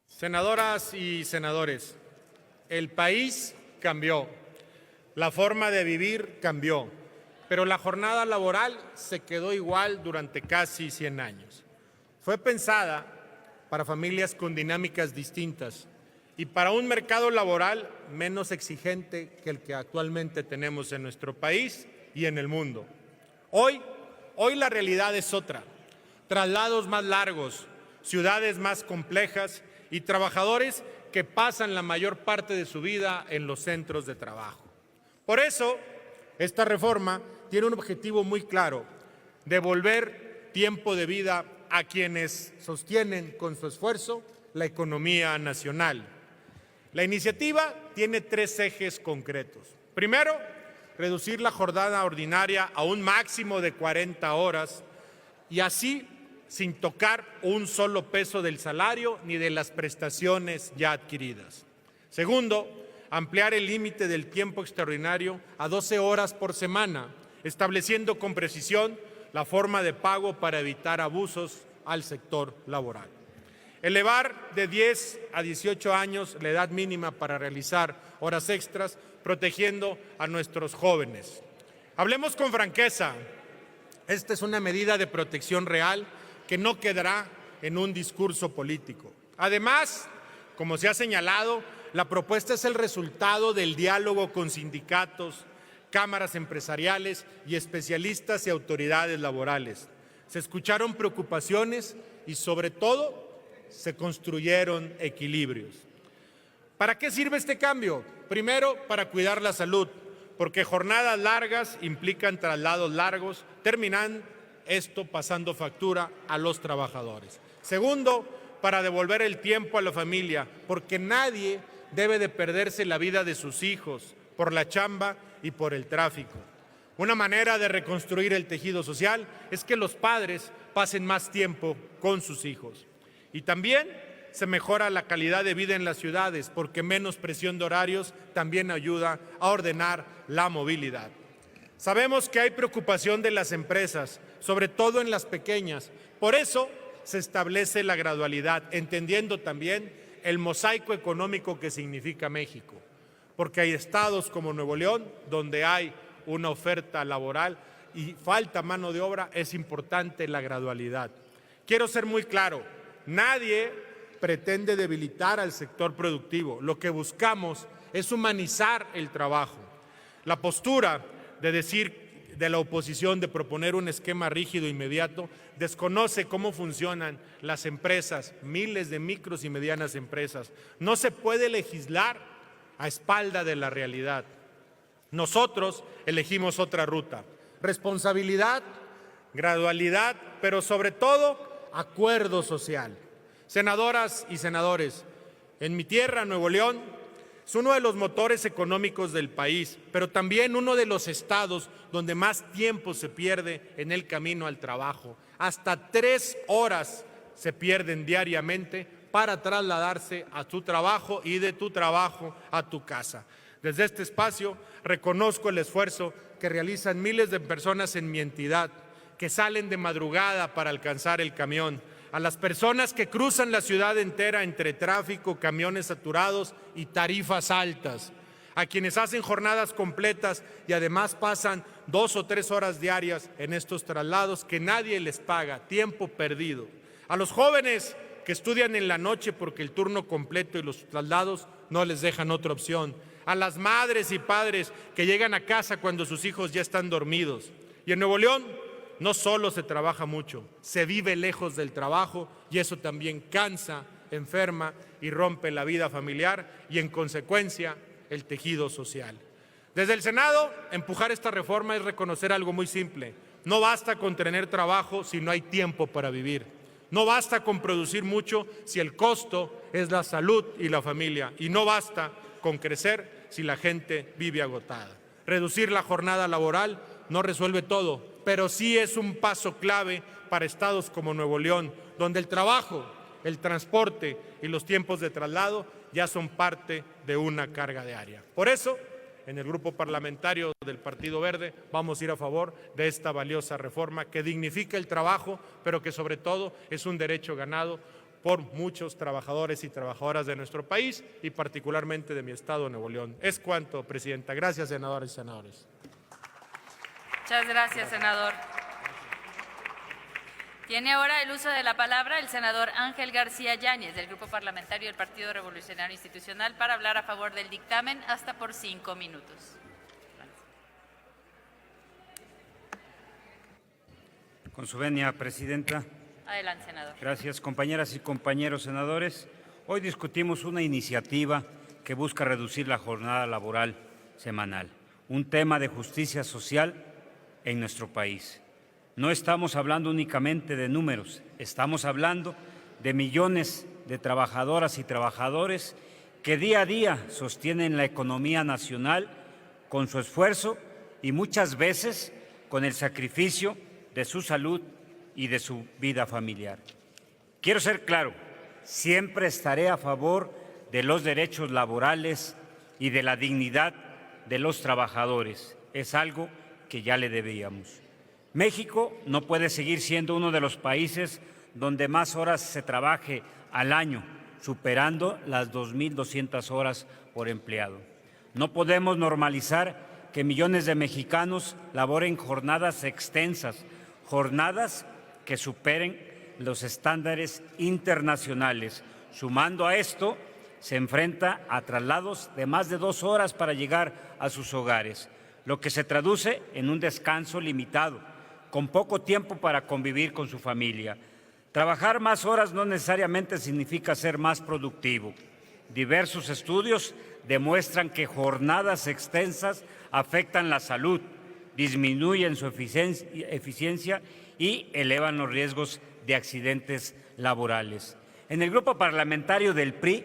Senadoras y senadores, el país cambió, la forma de vivir cambió, pero la jornada laboral se quedó igual durante casi 100 años. Fue pensada para familias con dinámicas distintas y para un mercado laboral menos exigente que el que actualmente tenemos en nuestro país y en el mundo. Hoy la realidad es otra. Traslados más largos, ciudades más complejas y trabajadores que pasan la mayor parte de su vida en los centros de trabajo. Por eso, esta reforma tiene un objetivo muy claro: devolver tiempo de vida a quienes sostienen con su esfuerzo la economía nacional. La iniciativa tiene 3 ejes concretos. Primero, reducir la jornada ordinaria a un máximo de 40 horas y así sin tocar un solo peso del salario ni de las prestaciones ya adquiridas. Segundo, ampliar el límite del tiempo extraordinario a 12 horas por semana, estableciendo con precisión la forma de pago para evitar abusos al sector laboral. Elevar de 10 a 18 años la edad mínima para realizar horas extras, protegiendo a nuestros jóvenes. Hablemos con franqueza, esta es una medida de protección real que no quedará en un discurso político. Además, como se ha señalado, la propuesta es el resultado del diálogo con sindicatos cámaras empresariales y especialistas y autoridades laborales. Se escucharon preocupaciones y, sobre todo, se construyeron equilibrios. ¿Para qué sirve este cambio? Primero, para cuidar la salud, porque jornadas largas implican traslados largos, terminan esto pasando factura a los trabajadores. Segundo, para devolver el tiempo a la familia, porque nadie debe de perderse la vida de sus hijos por la chamba y por el tráfico. Una manera de reconstruir el tejido social es que los padres pasen más tiempo con sus hijos. Y también se mejora la calidad de vida en las ciudades, porque menos presión de horarios también ayuda a ordenar la movilidad. Sabemos que hay preocupación de las empresas, sobre todo en las pequeñas. Por eso se establece la gradualidad, entendiendo también el mosaico económico que significa México. Porque hay estados como Nuevo León, donde hay una oferta laboral y falta mano de obra, es importante la gradualidad. Quiero ser muy claro, nadie pretende debilitar al sector productivo. Lo que buscamos es humanizar el trabajo. La postura de la oposición de proponer un esquema rígido inmediato desconoce cómo funcionan las empresas, miles de micros y medianas empresas. No se puede legislar a espalda de la realidad. Nosotros elegimos otra ruta: responsabilidad, gradualidad, pero sobre todo acuerdo social. Senadoras y senadores, en mi tierra, Nuevo León, es uno de los motores económicos del país, pero también uno de los estados donde más tiempo se pierde en el camino al trabajo. Hasta 3 horas se pierden diariamente para trasladarse a tu trabajo y de tu trabajo a tu casa. Desde este espacio reconozco el esfuerzo que realizan miles de personas en mi entidad, que salen de madrugada para alcanzar el camión, a las personas que cruzan la ciudad entera entre tráfico, camiones saturados y tarifas altas, a quienes hacen jornadas completas y además pasan 2 o 3 horas diarias en estos traslados que nadie les paga, tiempo perdido, a los jóvenes que estudian en la noche porque el turno completo y los traslados no les dejan otra opción, a las madres y padres que llegan a casa cuando sus hijos ya están dormidos. Y en Nuevo León no solo se trabaja mucho, se vive lejos del trabajo y eso también cansa, enferma y rompe la vida familiar y, en consecuencia, el tejido social. Desde el Senado, empujar esta reforma es reconocer algo muy simple: no basta con tener trabajo si no hay tiempo para vivir. No basta con producir mucho si el costo es la salud y la familia. Y no basta con crecer si la gente vive agotada. Reducir la jornada laboral no resuelve todo, pero sí es un paso clave para estados como Nuevo León, donde el trabajo, el transporte y los tiempos de traslado ya son parte de una carga diaria. Por eso, en el Grupo Parlamentario del Partido Verde vamos a ir a favor de esta valiosa reforma que dignifica el trabajo, pero que sobre todo es un derecho ganado por muchos trabajadores y trabajadoras de nuestro país y particularmente de mi estado, Nuevo León. Es cuanto, Presidenta. Gracias, senadoras y senadores. Muchas gracias, senador. Tiene ahora el uso de la palabra el senador Ángel García Yáñez, del Grupo Parlamentario del Partido Revolucionario Institucional, para hablar a favor del dictamen, hasta por 5 minutos. Con su venia, Presidenta. Adelante, senador. Gracias, compañeras y compañeros senadores. Hoy discutimos una iniciativa que busca reducir la jornada laboral semanal, un tema de justicia social en nuestro país. No estamos hablando únicamente de números, estamos hablando de millones de trabajadoras y trabajadores que día a día sostienen la economía nacional con su esfuerzo y muchas veces con el sacrificio de su salud y de su vida familiar. Quiero ser claro, siempre estaré a favor de los derechos laborales y de la dignidad de los trabajadores. Es algo que ya le debíamos. México no puede seguir siendo uno de los países donde más horas se trabaje al año, superando las 2.200 horas por empleado. No podemos normalizar que millones de mexicanos laboren jornadas extensas, jornadas que superen los estándares internacionales. Sumando a esto, se enfrenta a traslados de más de 2 horas para llegar a sus hogares. lo que se traduce en un descanso limitado, con poco tiempo para convivir con su familia. Trabajar más horas no necesariamente significa ser más productivo. Diversos estudios demuestran que jornadas extensas afectan la salud, disminuyen su eficiencia y elevan los riesgos de accidentes laborales. En el grupo parlamentario del PRI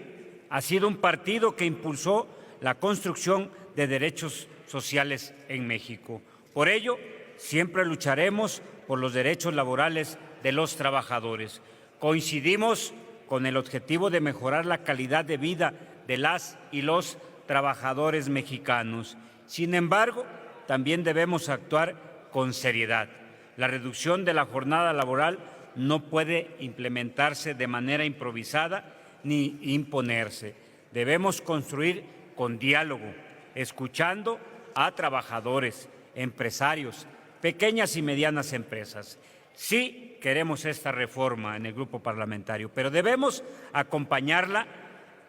ha sido un partido que impulsó la construcción de derechos sociales en México. Por ello, siempre lucharemos por los derechos laborales de los trabajadores. Coincidimos con el objetivo de mejorar la calidad de vida de las y los trabajadores mexicanos. Sin embargo, también debemos actuar con seriedad. La reducción de la jornada laboral no puede implementarse de manera improvisada ni imponerse. Debemos construir con diálogo, escuchando a trabajadores, empresarios, pequeñas y medianas empresas. Sí queremos esta reforma en el grupo parlamentario, pero debemos acompañarla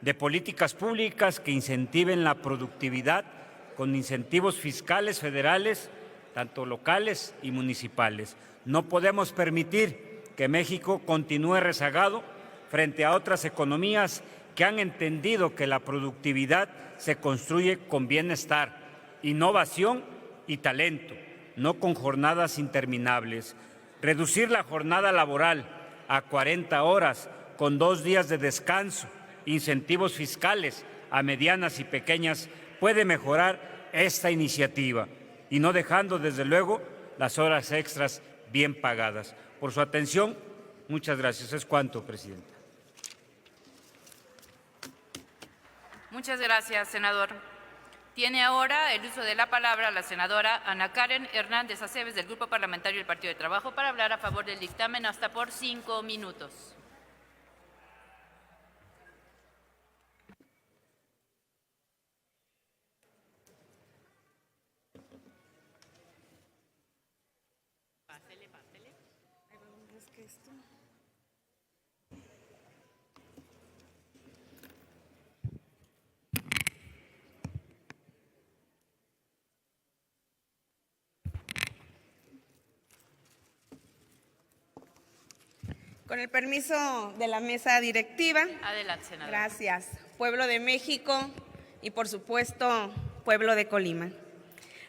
de políticas públicas que incentiven la productividad con incentivos fiscales federales, tanto locales y municipales. No podemos permitir que México continúe rezagado frente a otras economías que han entendido que la productividad se construye con bienestar, innovación y talento, no con jornadas interminables. Reducir la jornada laboral a 40 horas con 2 días de descanso, incentivos fiscales a medianas y pequeñas puede mejorar esta iniciativa y no dejando, desde luego, las horas extras bien pagadas. Por su atención, muchas gracias. Es cuanto, Presidenta. Muchas gracias, senador. Tiene ahora el uso de la palabra la senadora Ana Karen Hernández Aceves del Grupo Parlamentario del Partido de Trabajo para hablar a favor del dictamen hasta por 5 minutos. Con el permiso de la mesa directiva. Adelante, senadora. Gracias. Pueblo de México y, por supuesto, pueblo de Colima.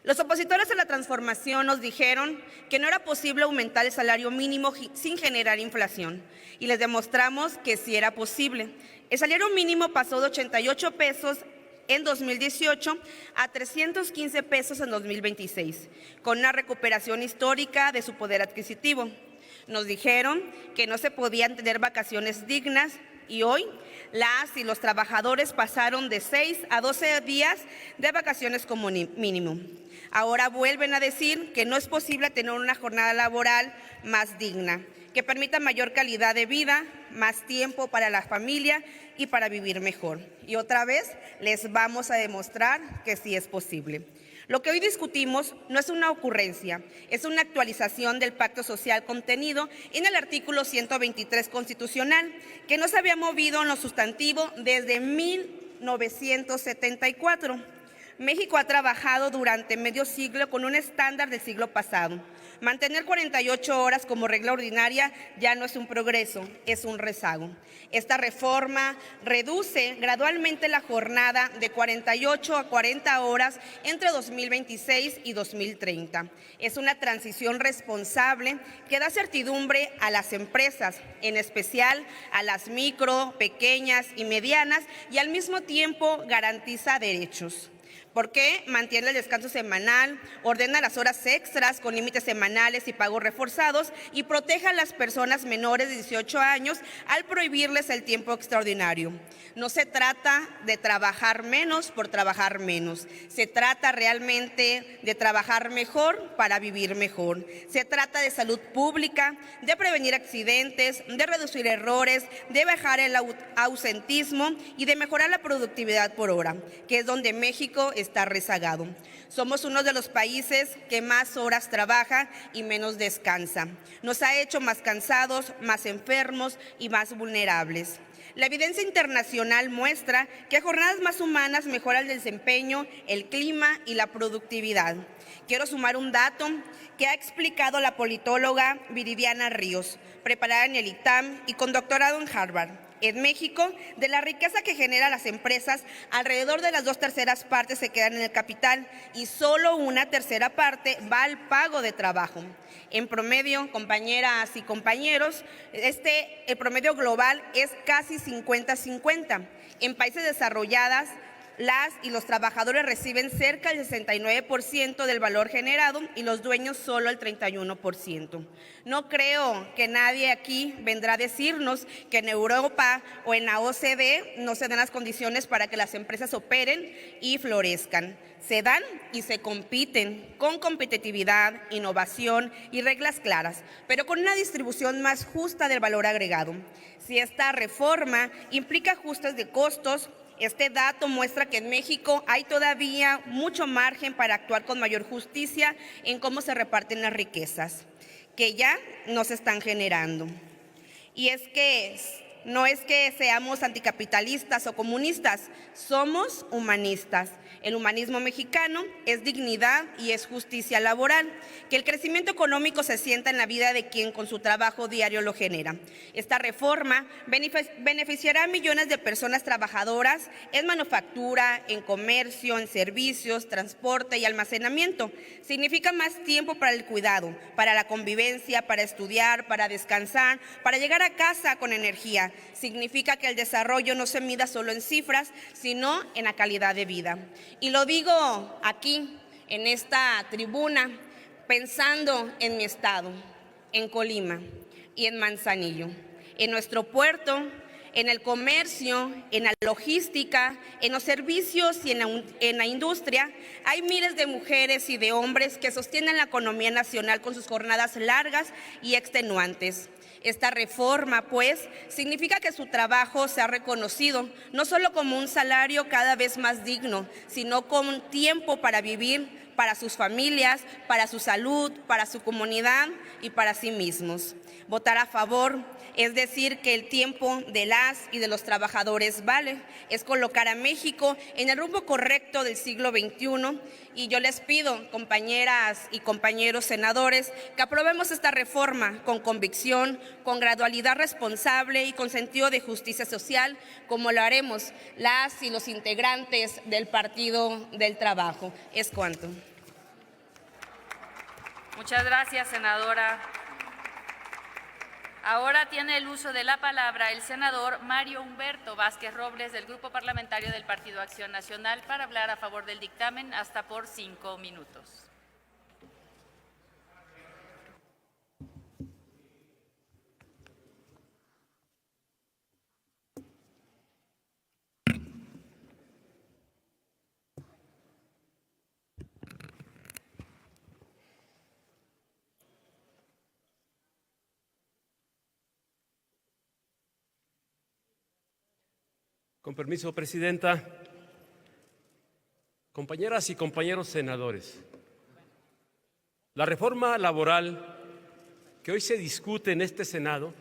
Los opositores a la transformación nos dijeron que no era posible aumentar el salario mínimo sin generar inflación. Y les demostramos que sí era posible. El salario mínimo pasó de 88 pesos en 2018 a 315 pesos en 2026, con una recuperación histórica de su poder adquisitivo. Nos dijeron que no se podían tener vacaciones dignas y hoy las y los trabajadores pasaron de 6 a 12 días de vacaciones como mínimo. Ahora vuelven a decir que no es posible tener una jornada laboral más digna, que permita mayor calidad de vida, más tiempo para la familia y para vivir mejor. Y otra vez les vamos a demostrar que sí es posible. Lo que hoy discutimos no es una ocurrencia, es una actualización del pacto social contenido en el artículo 123 constitucional, que no se había movido en lo sustantivo desde 1974. México ha trabajado durante medio siglo con un estándar del siglo pasado. Mantener 48 horas como regla ordinaria ya no es un progreso, es un rezago. Esta reforma reduce gradualmente la jornada de 48 a 40 horas entre 2026 y 2030. Es una transición responsable que da certidumbre a las empresas, en especial a las micro, pequeñas y medianas, y al mismo tiempo garantiza derechos. Porque mantiene el descanso semanal, ordena las horas extras con límites semanales y pagos reforzados y protege a las personas menores de 18 años al prohibirles el tiempo extraordinario. No se trata de trabajar menos por trabajar menos. Se trata realmente de trabajar mejor para vivir mejor. Se trata de salud pública, de prevenir accidentes, de reducir errores, de bajar el ausentismo y de mejorar la productividad por hora, que es donde México está rezagado. Somos uno de los países que más horas trabaja y menos descansa. Nos ha hecho más cansados, más enfermos y más vulnerables. La evidencia internacional muestra que jornadas más humanas mejoran el desempeño, el clima y la productividad. Quiero sumar un dato que ha explicado la politóloga Viridiana Ríos, preparada en el ITAM y con doctorado en Harvard. En México, de la riqueza que generan las empresas, alrededor de las 2/3 partes se quedan en el capital y solo 1/3 parte va al pago de trabajo. En promedio, compañeras y compañeros, el promedio global es casi 50-50. En países desarrollados, las y los trabajadores reciben cerca del 69% del valor generado y los dueños solo el 31%. No creo que nadie aquí vendrá a decirnos que en Europa o en la OCDE no se dan las condiciones para que las empresas operen y florezcan. Se dan y se compiten con competitividad, innovación y reglas claras, pero con una distribución más justa del valor agregado. Si esta reforma implica ajustes de costos, este dato muestra que en México hay todavía mucho margen para actuar con mayor justicia en cómo se reparten las riquezas, que ya no se están generando. Y es que no es que seamos anticapitalistas o comunistas, somos humanistas. El humanismo mexicano es dignidad y es justicia laboral, que el crecimiento económico se sienta en la vida de quien con su trabajo diario lo genera. Esta reforma beneficiará a millones de personas trabajadoras en manufactura, en comercio, en servicios, transporte y almacenamiento. Significa más tiempo para el cuidado, para la convivencia, para estudiar, para descansar, para llegar a casa con energía. Significa que el desarrollo no se mida solo en cifras, sino en la calidad de vida. Y lo digo aquí, en esta tribuna, pensando en mi estado, en Colima y en Manzanillo, en nuestro puerto, en el comercio, en la logística, en los servicios y en la industria. Hay miles de mujeres y de hombres que sostienen la economía nacional con sus jornadas largas y extenuantes. Esta reforma, pues, significa que su trabajo se ha reconocido, no solo como un salario cada vez más digno, sino como un tiempo para vivir, para sus familias, para su salud, para su comunidad y para sí mismos. Votar a favor es decir que el tiempo de las y de los trabajadores vale, es colocar a México en el rumbo correcto del siglo XXI. Y yo les pido, compañeras y compañeros senadores, que aprobemos esta reforma con convicción, con gradualidad responsable y con sentido de justicia social, como lo haremos las y los integrantes del Partido del Trabajo. Es cuanto. Muchas gracias, senadora. Ahora tiene el uso de la palabra el senador Mario Humberto Vázquez Robles, del Grupo Parlamentario del Partido Acción Nacional, para hablar a favor del dictamen hasta por 5 minutos. Con permiso, Presidenta. Compañeras y compañeros senadores, la reforma laboral que hoy se discute en este Senado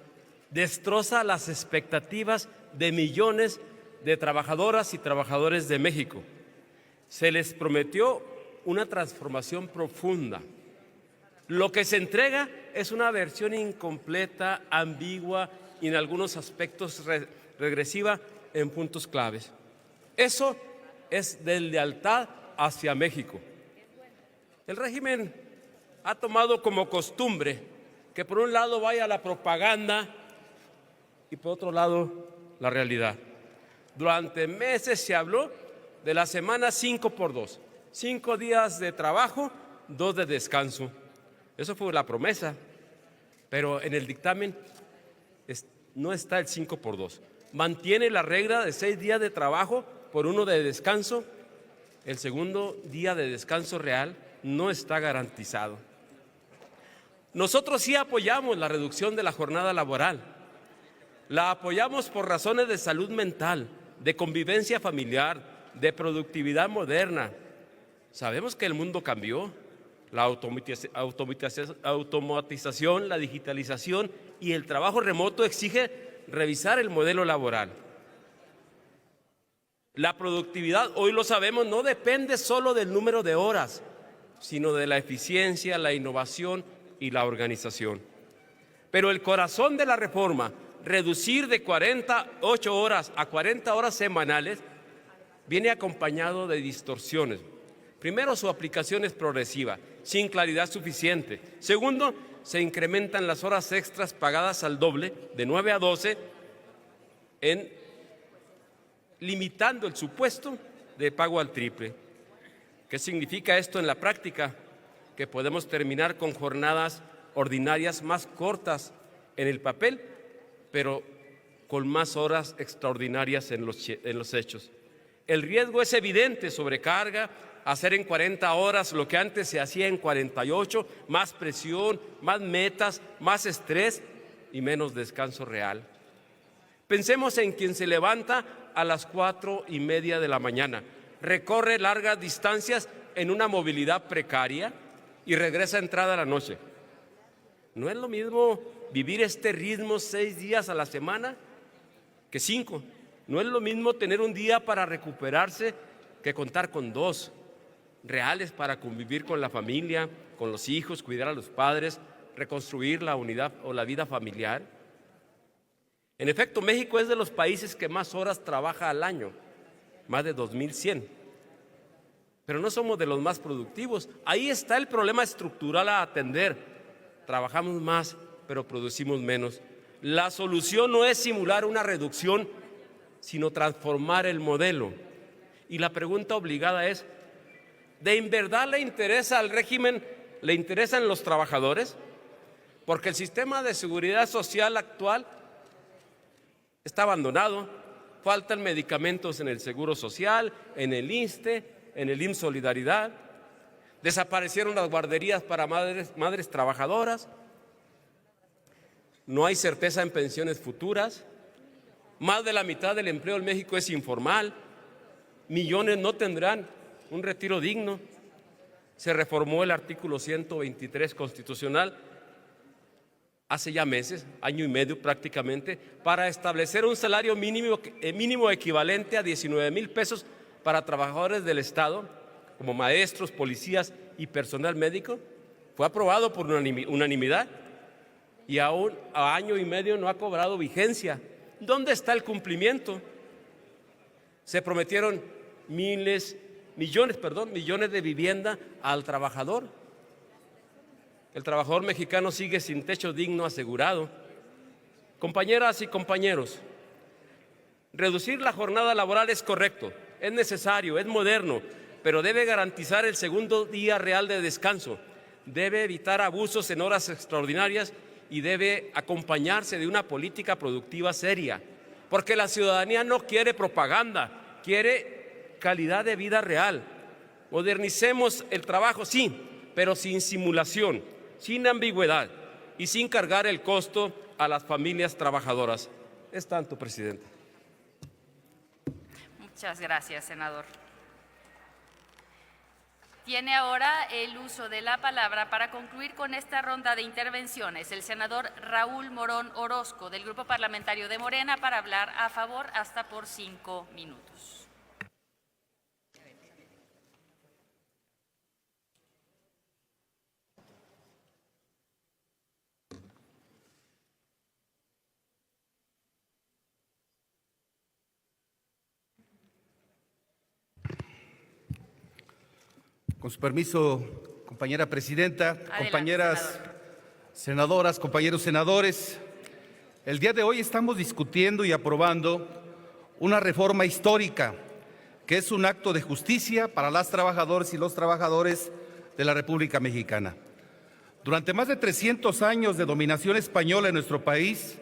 destroza las expectativas de millones de trabajadoras y trabajadores de México. Se les prometió una transformación profunda. Lo que se entrega es una versión incompleta, ambigua y en algunos aspectos regresiva en puntos claves. Eso es deslealtad hacia México. El régimen ha tomado como costumbre que por un lado vaya la propaganda y por otro lado la realidad. Durante meses se habló de la semana 5x2, 5 días de trabajo, 2 de descanso. Eso fue la promesa, pero en el dictamen no está el 5x2. Mantiene la regla de 6 días de trabajo por 1 de descanso. El segundo día de descanso real no está garantizado. Nosotros sí apoyamos la reducción de la jornada laboral. La apoyamos por razones de salud mental, de convivencia familiar, de productividad moderna, Sabemos que el mundo cambió, la automatización, la digitalización y el trabajo remoto exige revisar el modelo laboral. La productividad, hoy lo sabemos, no depende solo del número de horas, sino de la eficiencia, la innovación y la organización. Pero el corazón de la reforma, reducir de 48 horas a 40 horas semanales, viene acompañado de distorsiones. Primero, su aplicación es progresiva, sin claridad suficiente. Segundo, se incrementan las horas extras pagadas al doble, de 9 a 12, limitando el supuesto de pago al triple. ¿Qué significa esto en la práctica? Que podemos terminar con jornadas ordinarias más cortas en el papel, pero con más horas extraordinarias en los hechos. El riesgo es evidente: sobrecarga, hacer en 40 horas lo que antes se hacía en 48, más presión, más metas, más estrés y menos descanso real. Pensemos en quien se levanta a las 4:30 de la mañana, recorre largas distancias en una movilidad precaria y regresa entrada la noche. ¿No es lo mismo vivir este ritmo 6 días a la semana que 5? ¿No es lo mismo tener un día para recuperarse que contar con 2 reales para convivir con la familia, con los hijos, cuidar a los padres, reconstruir la unidad o la vida familiar? En efecto, México es de los países que más horas trabaja al año, más de 2.100. Pero no somos de los más productivos. Ahí está el problema estructural a atender. Trabajamos más, pero producimos menos. La solución no es simular una reducción, sino transformar el modelo. Y la pregunta obligada es, ¿de en verdad le interesa al régimen, le interesan los trabajadores? Porque el sistema de seguridad social actual está abandonado, faltan medicamentos en el Seguro Social, en el ISSSTE, en el IMSS Solidaridad, desaparecieron las guarderías para madres trabajadoras, no hay certeza en pensiones futuras, más de la mitad del empleo en México es informal, millones no tendrán un retiro digno. Se reformó el artículo 123 constitucional hace ya meses, año y medio prácticamente, para establecer un salario mínimo equivalente a 19,000 pesos para trabajadores del Estado, como maestros, policías y personal médico. Fue aprobado por unanimidad y aún a año y medio no ha cobrado vigencia. ¿Dónde está el cumplimiento? Se prometieron millones de vivienda al trabajador. El trabajador mexicano sigue sin techo digno asegurado. Compañeras y compañeros, reducir la jornada laboral es correcto, es necesario, es moderno, pero debe garantizar el segundo día real de descanso, debe evitar abusos en horas extraordinarias y debe acompañarse de una política productiva seria, porque la ciudadanía no quiere propaganda, quiere calidad de vida real. Modernicemos el trabajo, sí, pero sin simulación, sin ambigüedad y sin cargar el costo a las familias trabajadoras. Es tanto, presidente. Muchas gracias, senador. Tiene ahora el uso de la palabra para concluir con esta ronda de intervenciones el senador Raúl Morón Orozco, del Grupo Parlamentario de Morena, para hablar a favor hasta por 5 minutos. Con su permiso, compañera presidenta, adelante, compañeras senador. Senadoras, compañeros senadores, el día de hoy estamos discutiendo y aprobando una reforma histórica que es un acto de justicia para las trabajadoras y los trabajadores de la República Mexicana. Durante más de 300 años de dominación española en nuestro país,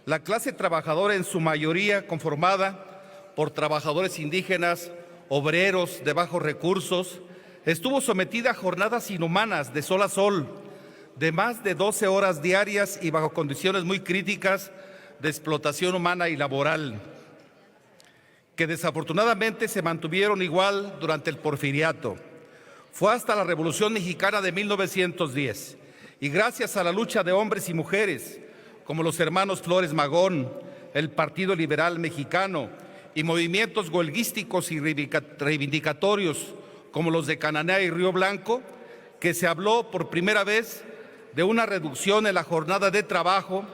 la clase trabajadora, en su mayoría conformada por trabajadores indígenas, obreros de bajos recursos, estuvo sometida a jornadas inhumanas de sol a sol, de más de 12 horas diarias y bajo condiciones muy críticas de explotación humana y laboral, que desafortunadamente se mantuvieron igual durante el porfiriato. Fue hasta la Revolución Mexicana de 1910 y gracias a la lucha de hombres y mujeres como los hermanos Flores Magón, el Partido Liberal Mexicano y movimientos huelguísticos y reivindicatorios como los de Cananea y Río Blanco, que se habló por primera vez de una reducción en la jornada de trabajo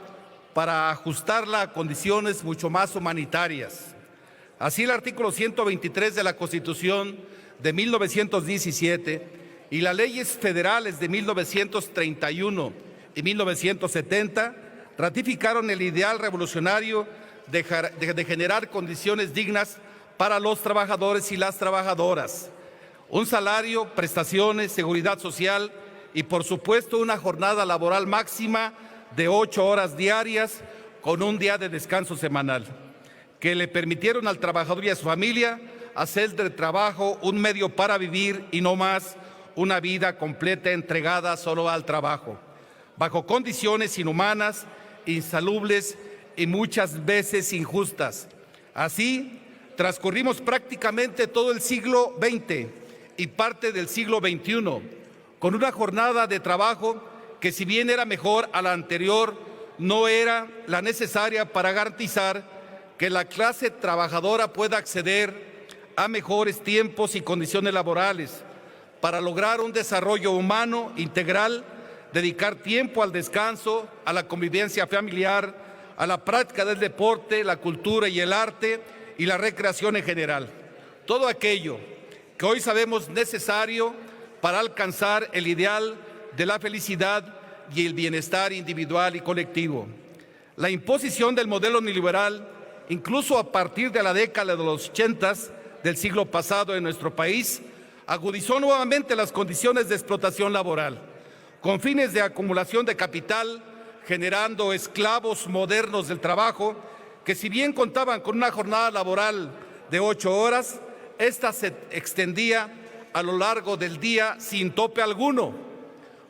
para ajustarla a condiciones mucho más humanitarias. Así, el artículo 123 de la Constitución de 1917 y las leyes federales de 1931 y 1970 ratificaron el ideal revolucionario de generar condiciones dignas para los trabajadores y las trabajadoras, un salario, prestaciones, seguridad social y, por supuesto, una jornada laboral máxima de 8 horas diarias con un día de descanso semanal, que le permitieron al trabajador y a su familia hacer del trabajo un medio para vivir y no más una vida completa entregada solo al trabajo, bajo condiciones inhumanas, insalubres y muchas veces injustas. Así, transcurrimos prácticamente todo el siglo XX y parte del siglo XXI con una jornada de trabajo que, si bien era mejor a la anterior, no era la necesaria para garantizar que la clase trabajadora pueda acceder a mejores tiempos y condiciones laborales para lograr un desarrollo humano integral, dedicar tiempo al descanso, a la convivencia familiar, a la práctica del deporte, la cultura y el arte y la recreación en general. Todo aquello que hoy sabemos necesario para alcanzar el ideal de la felicidad y el bienestar individual y colectivo. La imposición del modelo neoliberal, incluso a partir de la década de los 80 del siglo pasado en nuestro país, agudizó nuevamente las condiciones de explotación laboral, con fines de acumulación de capital, generando esclavos modernos del trabajo, que, si bien contaban con una jornada laboral de 8 horas, esta se extendía a lo largo del día sin tope alguno,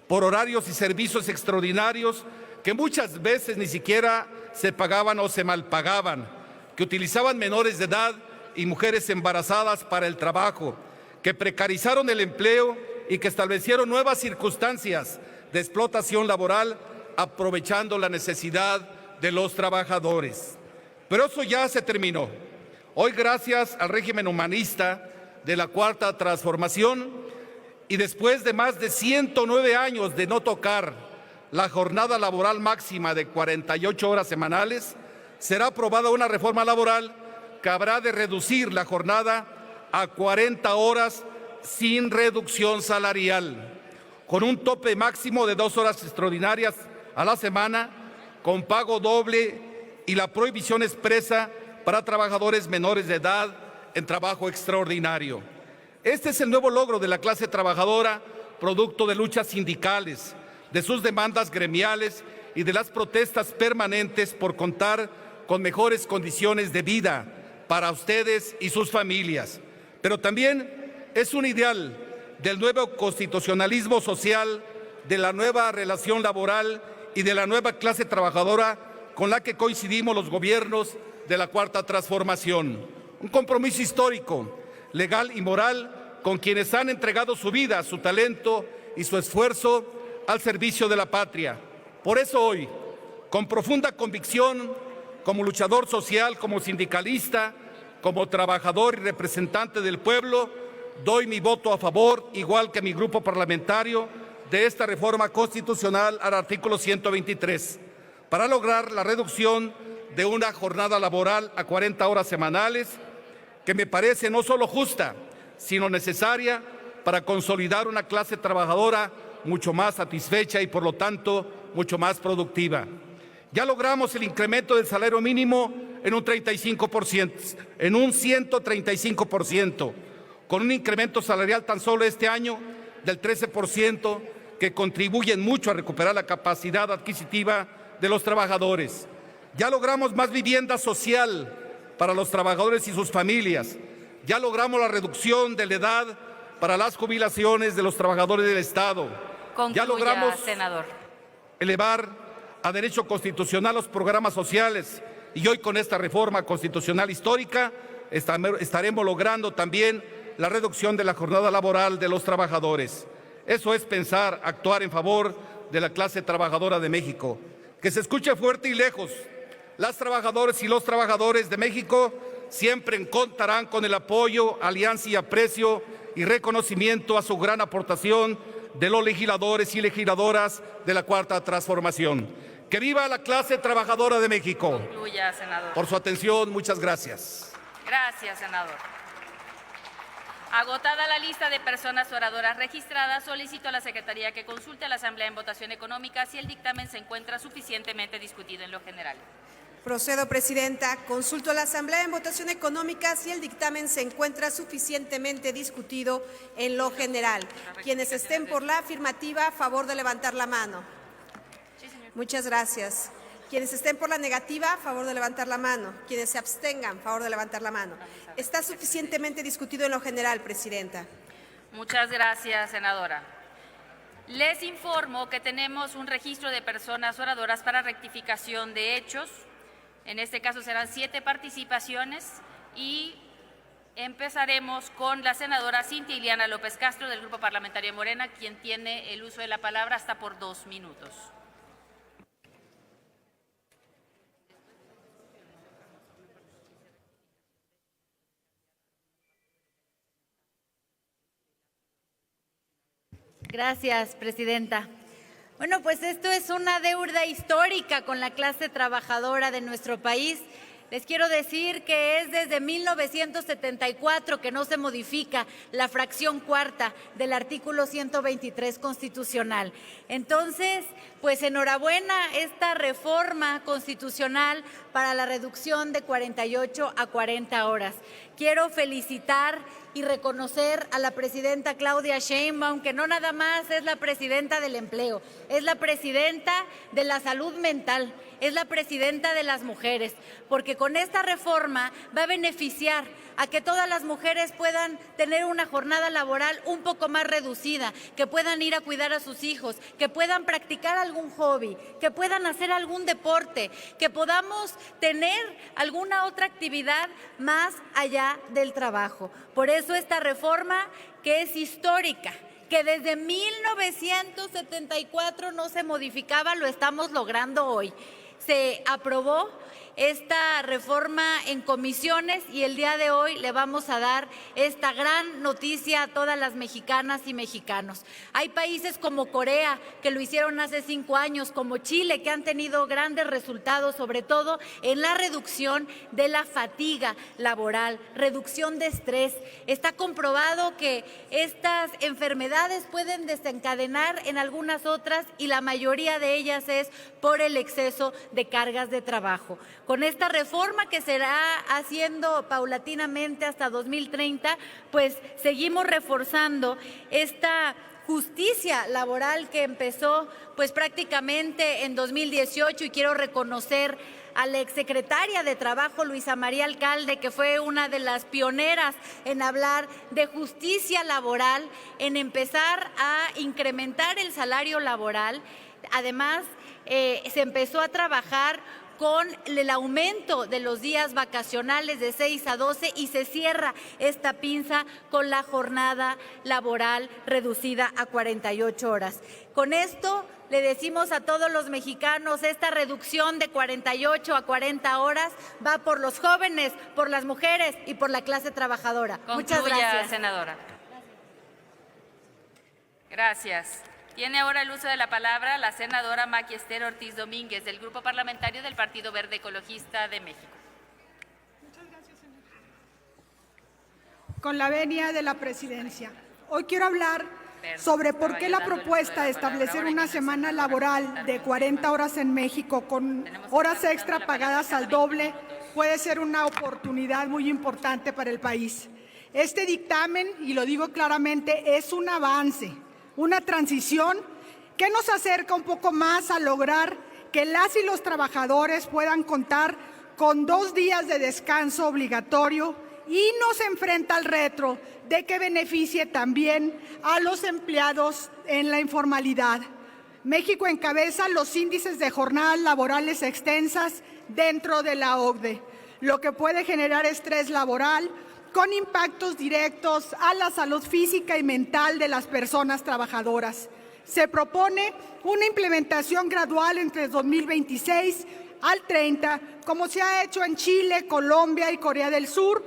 por horarios y servicios extraordinarios que muchas veces ni siquiera se pagaban o se malpagaban, que utilizaban menores de edad y mujeres embarazadas para el trabajo, que precarizaron el empleo y que establecieron nuevas circunstancias de explotación laboral, aprovechando la necesidad de los trabajadores. Pero eso ya se terminó. Hoy, gracias al régimen humanista de la Cuarta Transformación y después de más de 109 años de no tocar la jornada laboral máxima de 48 horas semanales, será aprobada una reforma laboral que habrá de reducir la jornada a 40 horas sin reducción salarial, con un tope máximo de 2 horas extraordinarias a la semana, con pago doble y la prohibición expresa para trabajadores menores de edad en trabajo extraordinario. Este es el nuevo logro de la clase trabajadora, producto de luchas sindicales, de sus demandas gremiales y de las protestas permanentes por contar con mejores condiciones de vida para ustedes y sus familias. Pero también es un ideal del nuevo constitucionalismo social, de la nueva relación laboral y de la nueva clase trabajadora con la que coincidimos los gobiernos de la Cuarta Transformación. Un compromiso histórico, legal y moral con quienes han entregado su vida, su talento y su esfuerzo al servicio de la patria. Por eso hoy, con profunda convicción, como luchador social, como sindicalista, como trabajador y representante del pueblo, doy mi voto a favor, igual que mi grupo parlamentario, de esta reforma constitucional al artículo 123, para lograr la reducción de una jornada laboral a 40 horas semanales, que me parece no solo justa, sino necesaria para consolidar una clase trabajadora mucho más satisfecha y, por lo tanto, mucho más productiva. Ya logramos el incremento del salario mínimo en un 35%, en un 135%, con un incremento salarial tan solo este año del 13%, que contribuyen mucho a recuperar la capacidad adquisitiva de los trabajadores. Ya logramos más vivienda social para los trabajadores y sus familias. Ya logramos la reducción de la edad para las jubilaciones de los trabajadores del Estado. Concluya, ya logramos senador. Elevar a derecho constitucional los programas sociales y hoy, con esta reforma constitucional histórica, estaremos logrando también la reducción de la jornada laboral de los trabajadores. Eso es pensar, actuar en favor de la clase trabajadora de México. Que se escuche fuerte y lejos. Las trabajadoras y los trabajadores de México siempre contarán con el apoyo, alianza y aprecio y reconocimiento a su gran aportación de los legisladores y legisladoras de la Cuarta Transformación. ¡Que viva la clase trabajadora de México! Concluya, senador. Por su atención, muchas gracias. Gracias, senador. Agotada la lista de personas oradoras registradas, solicito a la Secretaría que consulte a la Asamblea en votación económica si el dictamen se encuentra suficientemente discutido en lo general. Procedo, Presidenta. Consulto a la Asamblea en votación económica si el dictamen se encuentra suficientemente discutido en lo general. Quienes estén por la afirmativa, a favor de levantar la mano. Muchas gracias. Quienes estén por la negativa, a favor de levantar la mano. Quienes se abstengan, a favor de levantar la mano. Está suficientemente discutido en lo general, Presidenta. Muchas gracias, senadora. Les informo que tenemos un registro de personas oradoras para rectificación de hechos. En este caso serán 7 participaciones y empezaremos con la senadora Cintia Iliana López Castro del Grupo Parlamentario de Morena, quien tiene el uso de la palabra hasta por 2 minutos. Gracias, Presidenta. Bueno, pues esto es una deuda histórica con la clase trabajadora de nuestro país. Les quiero decir que es desde 1974 que no se modifica la fracción cuarta del artículo 123 constitucional. Entonces, pues enhorabuena esta reforma constitucional para la reducción de 48 a 40 horas. Quiero felicitar y reconocer a la presidenta Claudia Sheinbaum, que no nada más es la presidenta del empleo, es la presidenta de la salud mental, es la presidenta de las mujeres, porque con esta reforma va a beneficiar a que todas las mujeres puedan tener una jornada laboral un poco más reducida, que puedan ir a cuidar a sus hijos, que puedan practicar algún hobby, que puedan hacer algún deporte, que podamos tener alguna otra actividad más allá del trabajo. Por eso esta reforma, que es histórica, que desde 1974 no se modificaba, lo estamos logrando hoy. Se aprobó esta reforma en comisiones y el día de hoy le vamos a dar esta gran noticia a todas las mexicanas y mexicanos. Hay países como Corea que lo hicieron hace 5 años, como Chile, que han tenido grandes resultados, sobre todo en la reducción de la fatiga laboral, reducción de estrés. Está comprobado que estas enfermedades pueden desencadenar en algunas otras y la mayoría de ellas es por el exceso de cargas de trabajo. Con esta reforma que será haciendo paulatinamente hasta 2030, pues seguimos reforzando esta justicia laboral que empezó pues prácticamente en 2018 y quiero reconocer a la exsecretaria de Trabajo, Luisa María Alcalde, que fue una de las pioneras en hablar de justicia laboral, en empezar a incrementar el salario laboral. Además, se empezó a trabajar con el aumento de los días vacacionales de 6 a 12 y se cierra esta pinza con la jornada laboral reducida a 48 horas. Con esto le decimos a todos los mexicanos, esta reducción de 48 a 40 horas va por los jóvenes, por las mujeres y por la clase trabajadora. Muchas gracias, senadora. Gracias. Tiene ahora el uso de la palabra la senadora Maqui Esther Ortiz Domínguez, del Grupo Parlamentario del Partido Verde Ecologista de México. Muchas gracias, señora. Con la venia de la presidencia. Hoy quiero hablar sobre por qué la propuesta de establecer una semana laboral de 40 horas en México con horas extra pagadas al doble puede ser una oportunidad muy importante para el país. Este dictamen, y lo digo claramente, es un avance, una transición que nos acerca un poco más a lograr que las y los trabajadores puedan contar con 2 días de descanso obligatorio y nos enfrenta al reto de que beneficie también a los empleados en la informalidad. México encabeza los índices de jornadas laborales extensas dentro de la OCDE, lo que puede generar estrés laboral con impactos directos a la salud física y mental de las personas trabajadoras. Se propone una implementación gradual entre 2026 al 30, como se ha hecho en Chile, Colombia y Corea del Sur,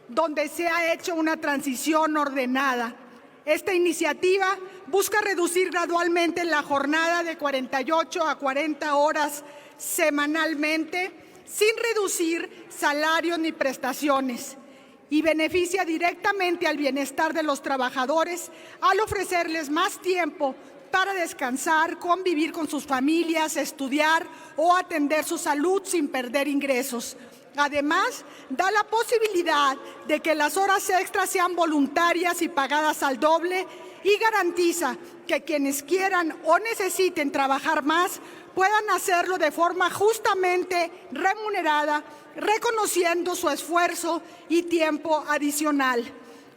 donde se ha hecho una transición ordenada. Esta iniciativa busca reducir gradualmente la jornada de 48 a 40 horas semanalmente, sin reducir salarios ni prestaciones, y beneficia directamente al bienestar de los trabajadores al ofrecerles más tiempo para descansar, convivir con sus familias, estudiar o atender su salud sin perder ingresos. Además, da la posibilidad de que las horas extras sean voluntarias y pagadas al doble y garantiza que quienes quieran o necesiten trabajar más puedan hacerlo de forma justamente remunerada, reconociendo su esfuerzo y tiempo adicional.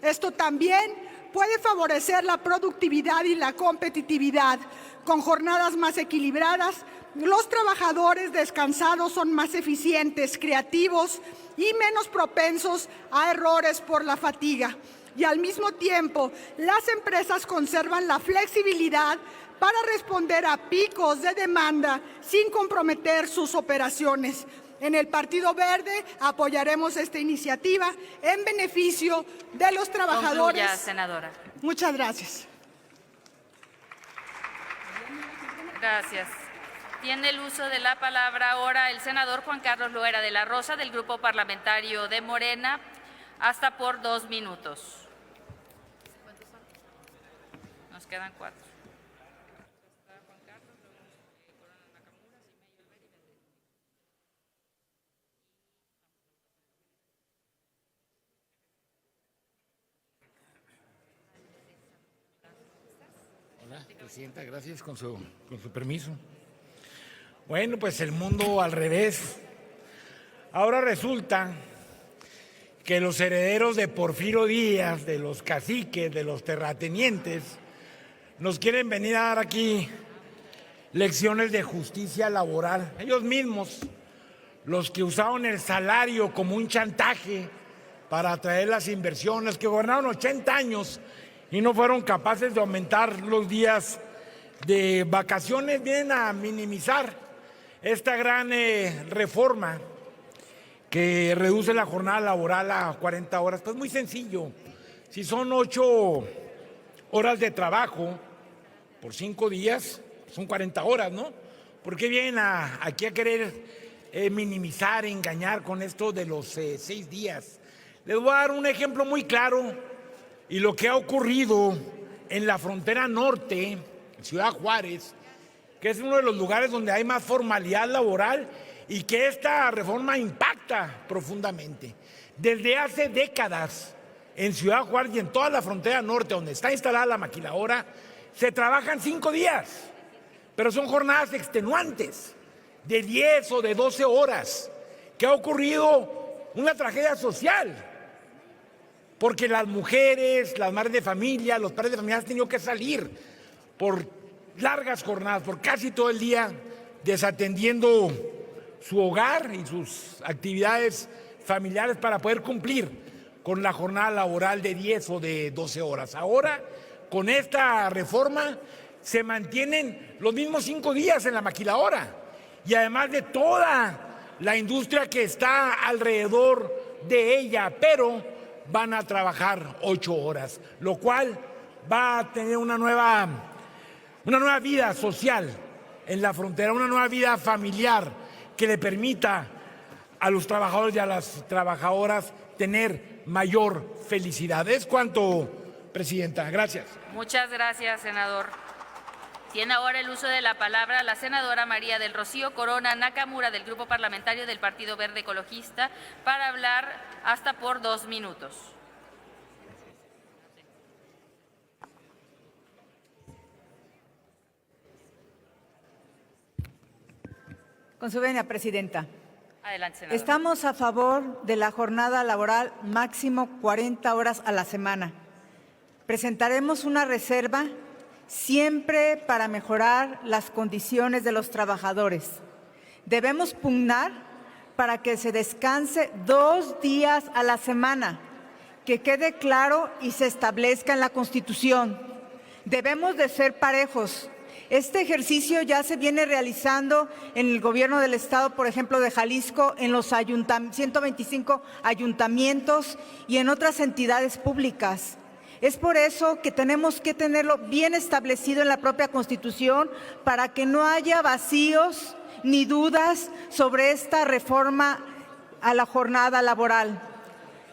Esto también puede favorecer la productividad y la competitividad. Con jornadas más equilibradas, los trabajadores descansados son más eficientes, creativos y menos propensos a errores por la fatiga. Y al mismo tiempo, las empresas conservan la flexibilidad para responder a picos de demanda sin comprometer sus operaciones. En el Partido Verde apoyaremos esta iniciativa en beneficio de los trabajadores. Concluya, senadora. Muchas gracias. Gracias. Tiene el uso de la palabra ahora el senador Juan Carlos Loera de la Rosa, del Grupo Parlamentario de Morena, hasta por 2 minutos. Nos quedan 4. Hola, presidenta, gracias, con su permiso. Bueno, pues el mundo al revés. Ahora resulta que los herederos de Porfirio Díaz, de los caciques, de los terratenientes, nos quieren venir a dar aquí lecciones de justicia laboral. Ellos mismos, los que usaron el salario como un chantaje para atraer las inversiones, que gobernaron 80 años y no fueron capaces de aumentar los días de vacaciones, vienen a minimizar esta gran reforma que reduce la jornada laboral a 40 horas. Pues muy sencillo, si son 8 horas de trabajo por 5 días, son 40 horas, ¿no? ¿Por qué vienen aquí a querer minimizar, engañar con esto de los 6 días? Les voy a dar un ejemplo muy claro y lo que ha ocurrido en la frontera norte, en Ciudad Juárez, que es uno de los lugares donde hay más formalidad laboral y que esta reforma impacta profundamente. Desde hace décadas en Ciudad Juárez y en toda la frontera norte, donde está instalada la maquiladora, se trabajan 5 días, pero son jornadas extenuantes de 10 o de 12 horas, que ha ocurrido una tragedia social, porque las mujeres, las madres de familia, los padres de familia han tenido que salir por largas jornadas, por casi todo el día, desatendiendo su hogar y sus actividades familiares para poder cumplir con la jornada laboral de 10 o de 12 horas. Ahora, con esta reforma, se mantienen los mismos 5 días en la maquiladora y además de toda la industria que está alrededor de ella, pero van a trabajar 8 horas, lo cual va a tener una nueva vida social en la frontera, una nueva vida familiar que le permita a los trabajadores y a las trabajadoras tener mayor felicidad. Es cuanto, presidenta. Gracias. Muchas gracias, senador. Tiene ahora el uso de la palabra la senadora María del Rocío Corona Nakamura, del Grupo Parlamentario del Partido Verde Ecologista, para hablar hasta por 2 minutos. Con su venia, presidenta. Adelante, senadora. Estamos a favor de la jornada laboral máximo 40 horas a la semana. Presentaremos una reserva siempre para mejorar las condiciones de los trabajadores. Debemos pugnar para que se descanse 2 días a la semana que quede claro y se establezca en la Constitución. Debemos de ser parejos. Este ejercicio ya se viene realizando en el gobierno del estado, por ejemplo, de Jalisco, en los 125 ayuntamientos y en otras entidades públicas. Es por eso que tenemos que tenerlo bien establecido en la propia Constitución para que no haya vacíos ni dudas sobre esta reforma a la jornada laboral.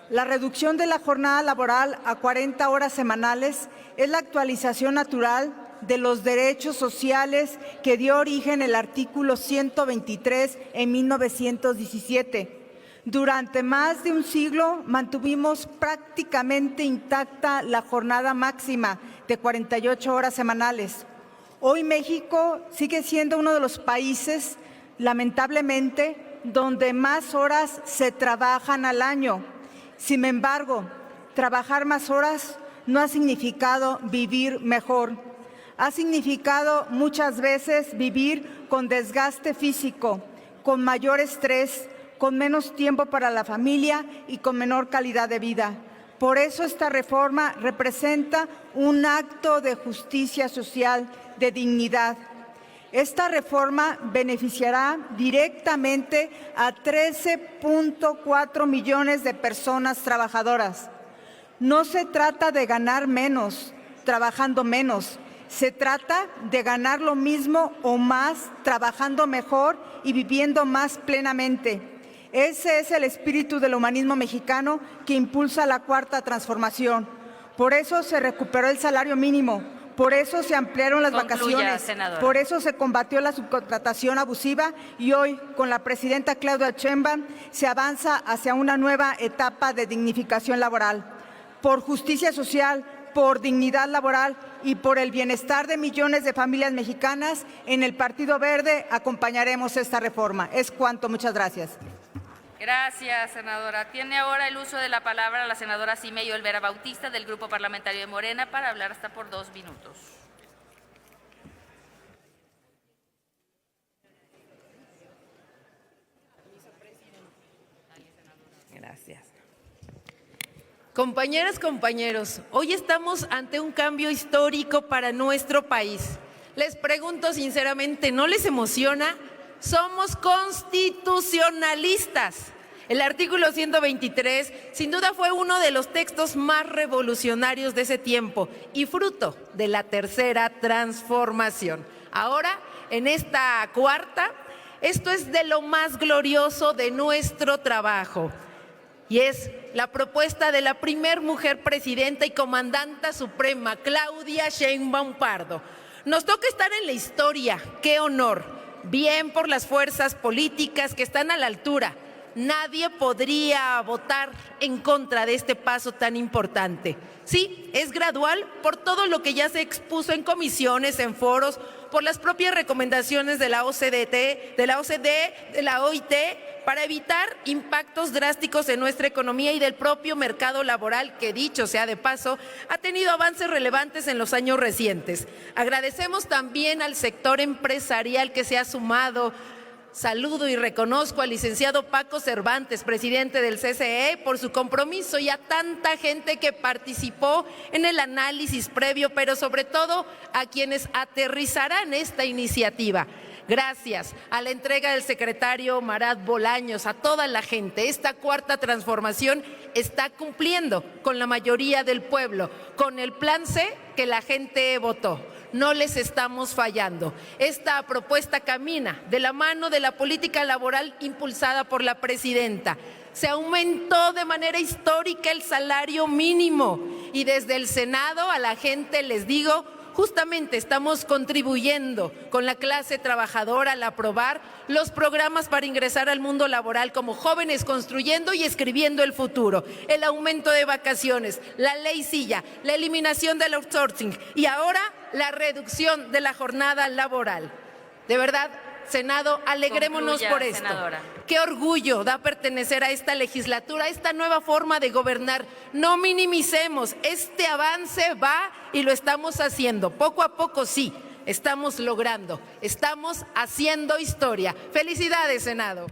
La reducción de la jornada laboral a 40 horas semanales es la actualización natural de los derechos sociales que dio origen el artículo 123 en 1917. Durante más de un siglo mantuvimos prácticamente intacta la jornada máxima de 48 horas semanales. Hoy México sigue siendo uno de los países, lamentablemente, donde más horas se trabajan al año. Sin embargo, trabajar más horas no ha significado vivir mejor. Ha significado muchas veces vivir con desgaste físico, con mayor estrés, con menos tiempo para la familia y con menor calidad de vida. Por eso esta reforma representa un acto de justicia social, de dignidad. Esta reforma beneficiará directamente a 13.4 millones de personas trabajadoras. No se trata de ganar menos, trabajando menos. Se trata de ganar lo mismo o más, trabajando mejor y viviendo más plenamente. Ese es el espíritu del humanismo mexicano que impulsa la Cuarta Transformación. Por eso se recuperó el salario mínimo, por eso se ampliaron las vacaciones, senadora. por eso se combatió la subcontratación abusiva y hoy, con la presidenta Claudia Sheinbaum, se avanza hacia una nueva etapa de dignificación laboral. Por justicia social, por dignidad laboral y por el bienestar de millones de familias mexicanas, en el Partido Verde acompañaremos esta reforma. Es cuanto. Muchas gracias. Gracias, senadora. Tiene ahora el uso de la palabra la senadora Simeyo Olvera Bautista del Grupo Parlamentario de Morena para hablar hasta por 2 minutos. Gracias. Compañeras, compañeros, hoy estamos ante un cambio histórico para nuestro país. Les pregunto sinceramente, ¿no les emociona? Somos constitucionalistas. El artículo 123 sin duda fue uno de los textos más revolucionarios de ese tiempo y fruto de la tercera transformación. Ahora, en esta cuarta, esto es de lo más glorioso de nuestro trabajo. Y es la propuesta de la primer mujer presidenta y comandanta suprema, Claudia Sheinbaum Pardo. Nos toca estar en la historia, qué honor. Bien por las fuerzas políticas que están a la altura. Nadie podría votar en contra de este paso tan importante. Sí, es gradual por todo lo que ya se expuso en comisiones, en foros, por las propias recomendaciones de la OCDE, de la OIT, para evitar impactos drásticos en nuestra economía y del propio mercado laboral que, dicho sea de paso, ha tenido avances relevantes en los años recientes. Agradecemos también al sector empresarial que se ha sumado. Saludo y reconozco al licenciado Paco Cervantes, presidente del CCE, por su compromiso y a tanta gente que participó en el análisis previo, pero sobre todo a quienes aterrizarán esta iniciativa. Gracias a la entrega del secretario Marat Bolaños, a toda la gente. Esta cuarta transformación está cumpliendo con la mayoría del pueblo, con el plan C que la gente votó. No les estamos fallando. Esta propuesta camina de la mano de la política laboral impulsada por la presidenta. Se aumentó de manera histórica el salario mínimo y desde el Senado a la gente les digo, justamente estamos contribuyendo con la clase trabajadora al aprobar los programas para ingresar al mundo laboral como Jóvenes Construyendo y Escribiendo el Futuro, el aumento de vacaciones, la ley silla, la eliminación del outsourcing y ahora la reducción de la jornada laboral. De verdad, Senado, alegrémonos Concluya, por esto. senadora. Qué orgullo da pertenecer a esta legislatura, a esta nueva forma de gobernar. No minimicemos, este avance va y lo estamos haciendo. Poco a poco sí, estamos logrando, estamos haciendo historia. Felicidades, Senado.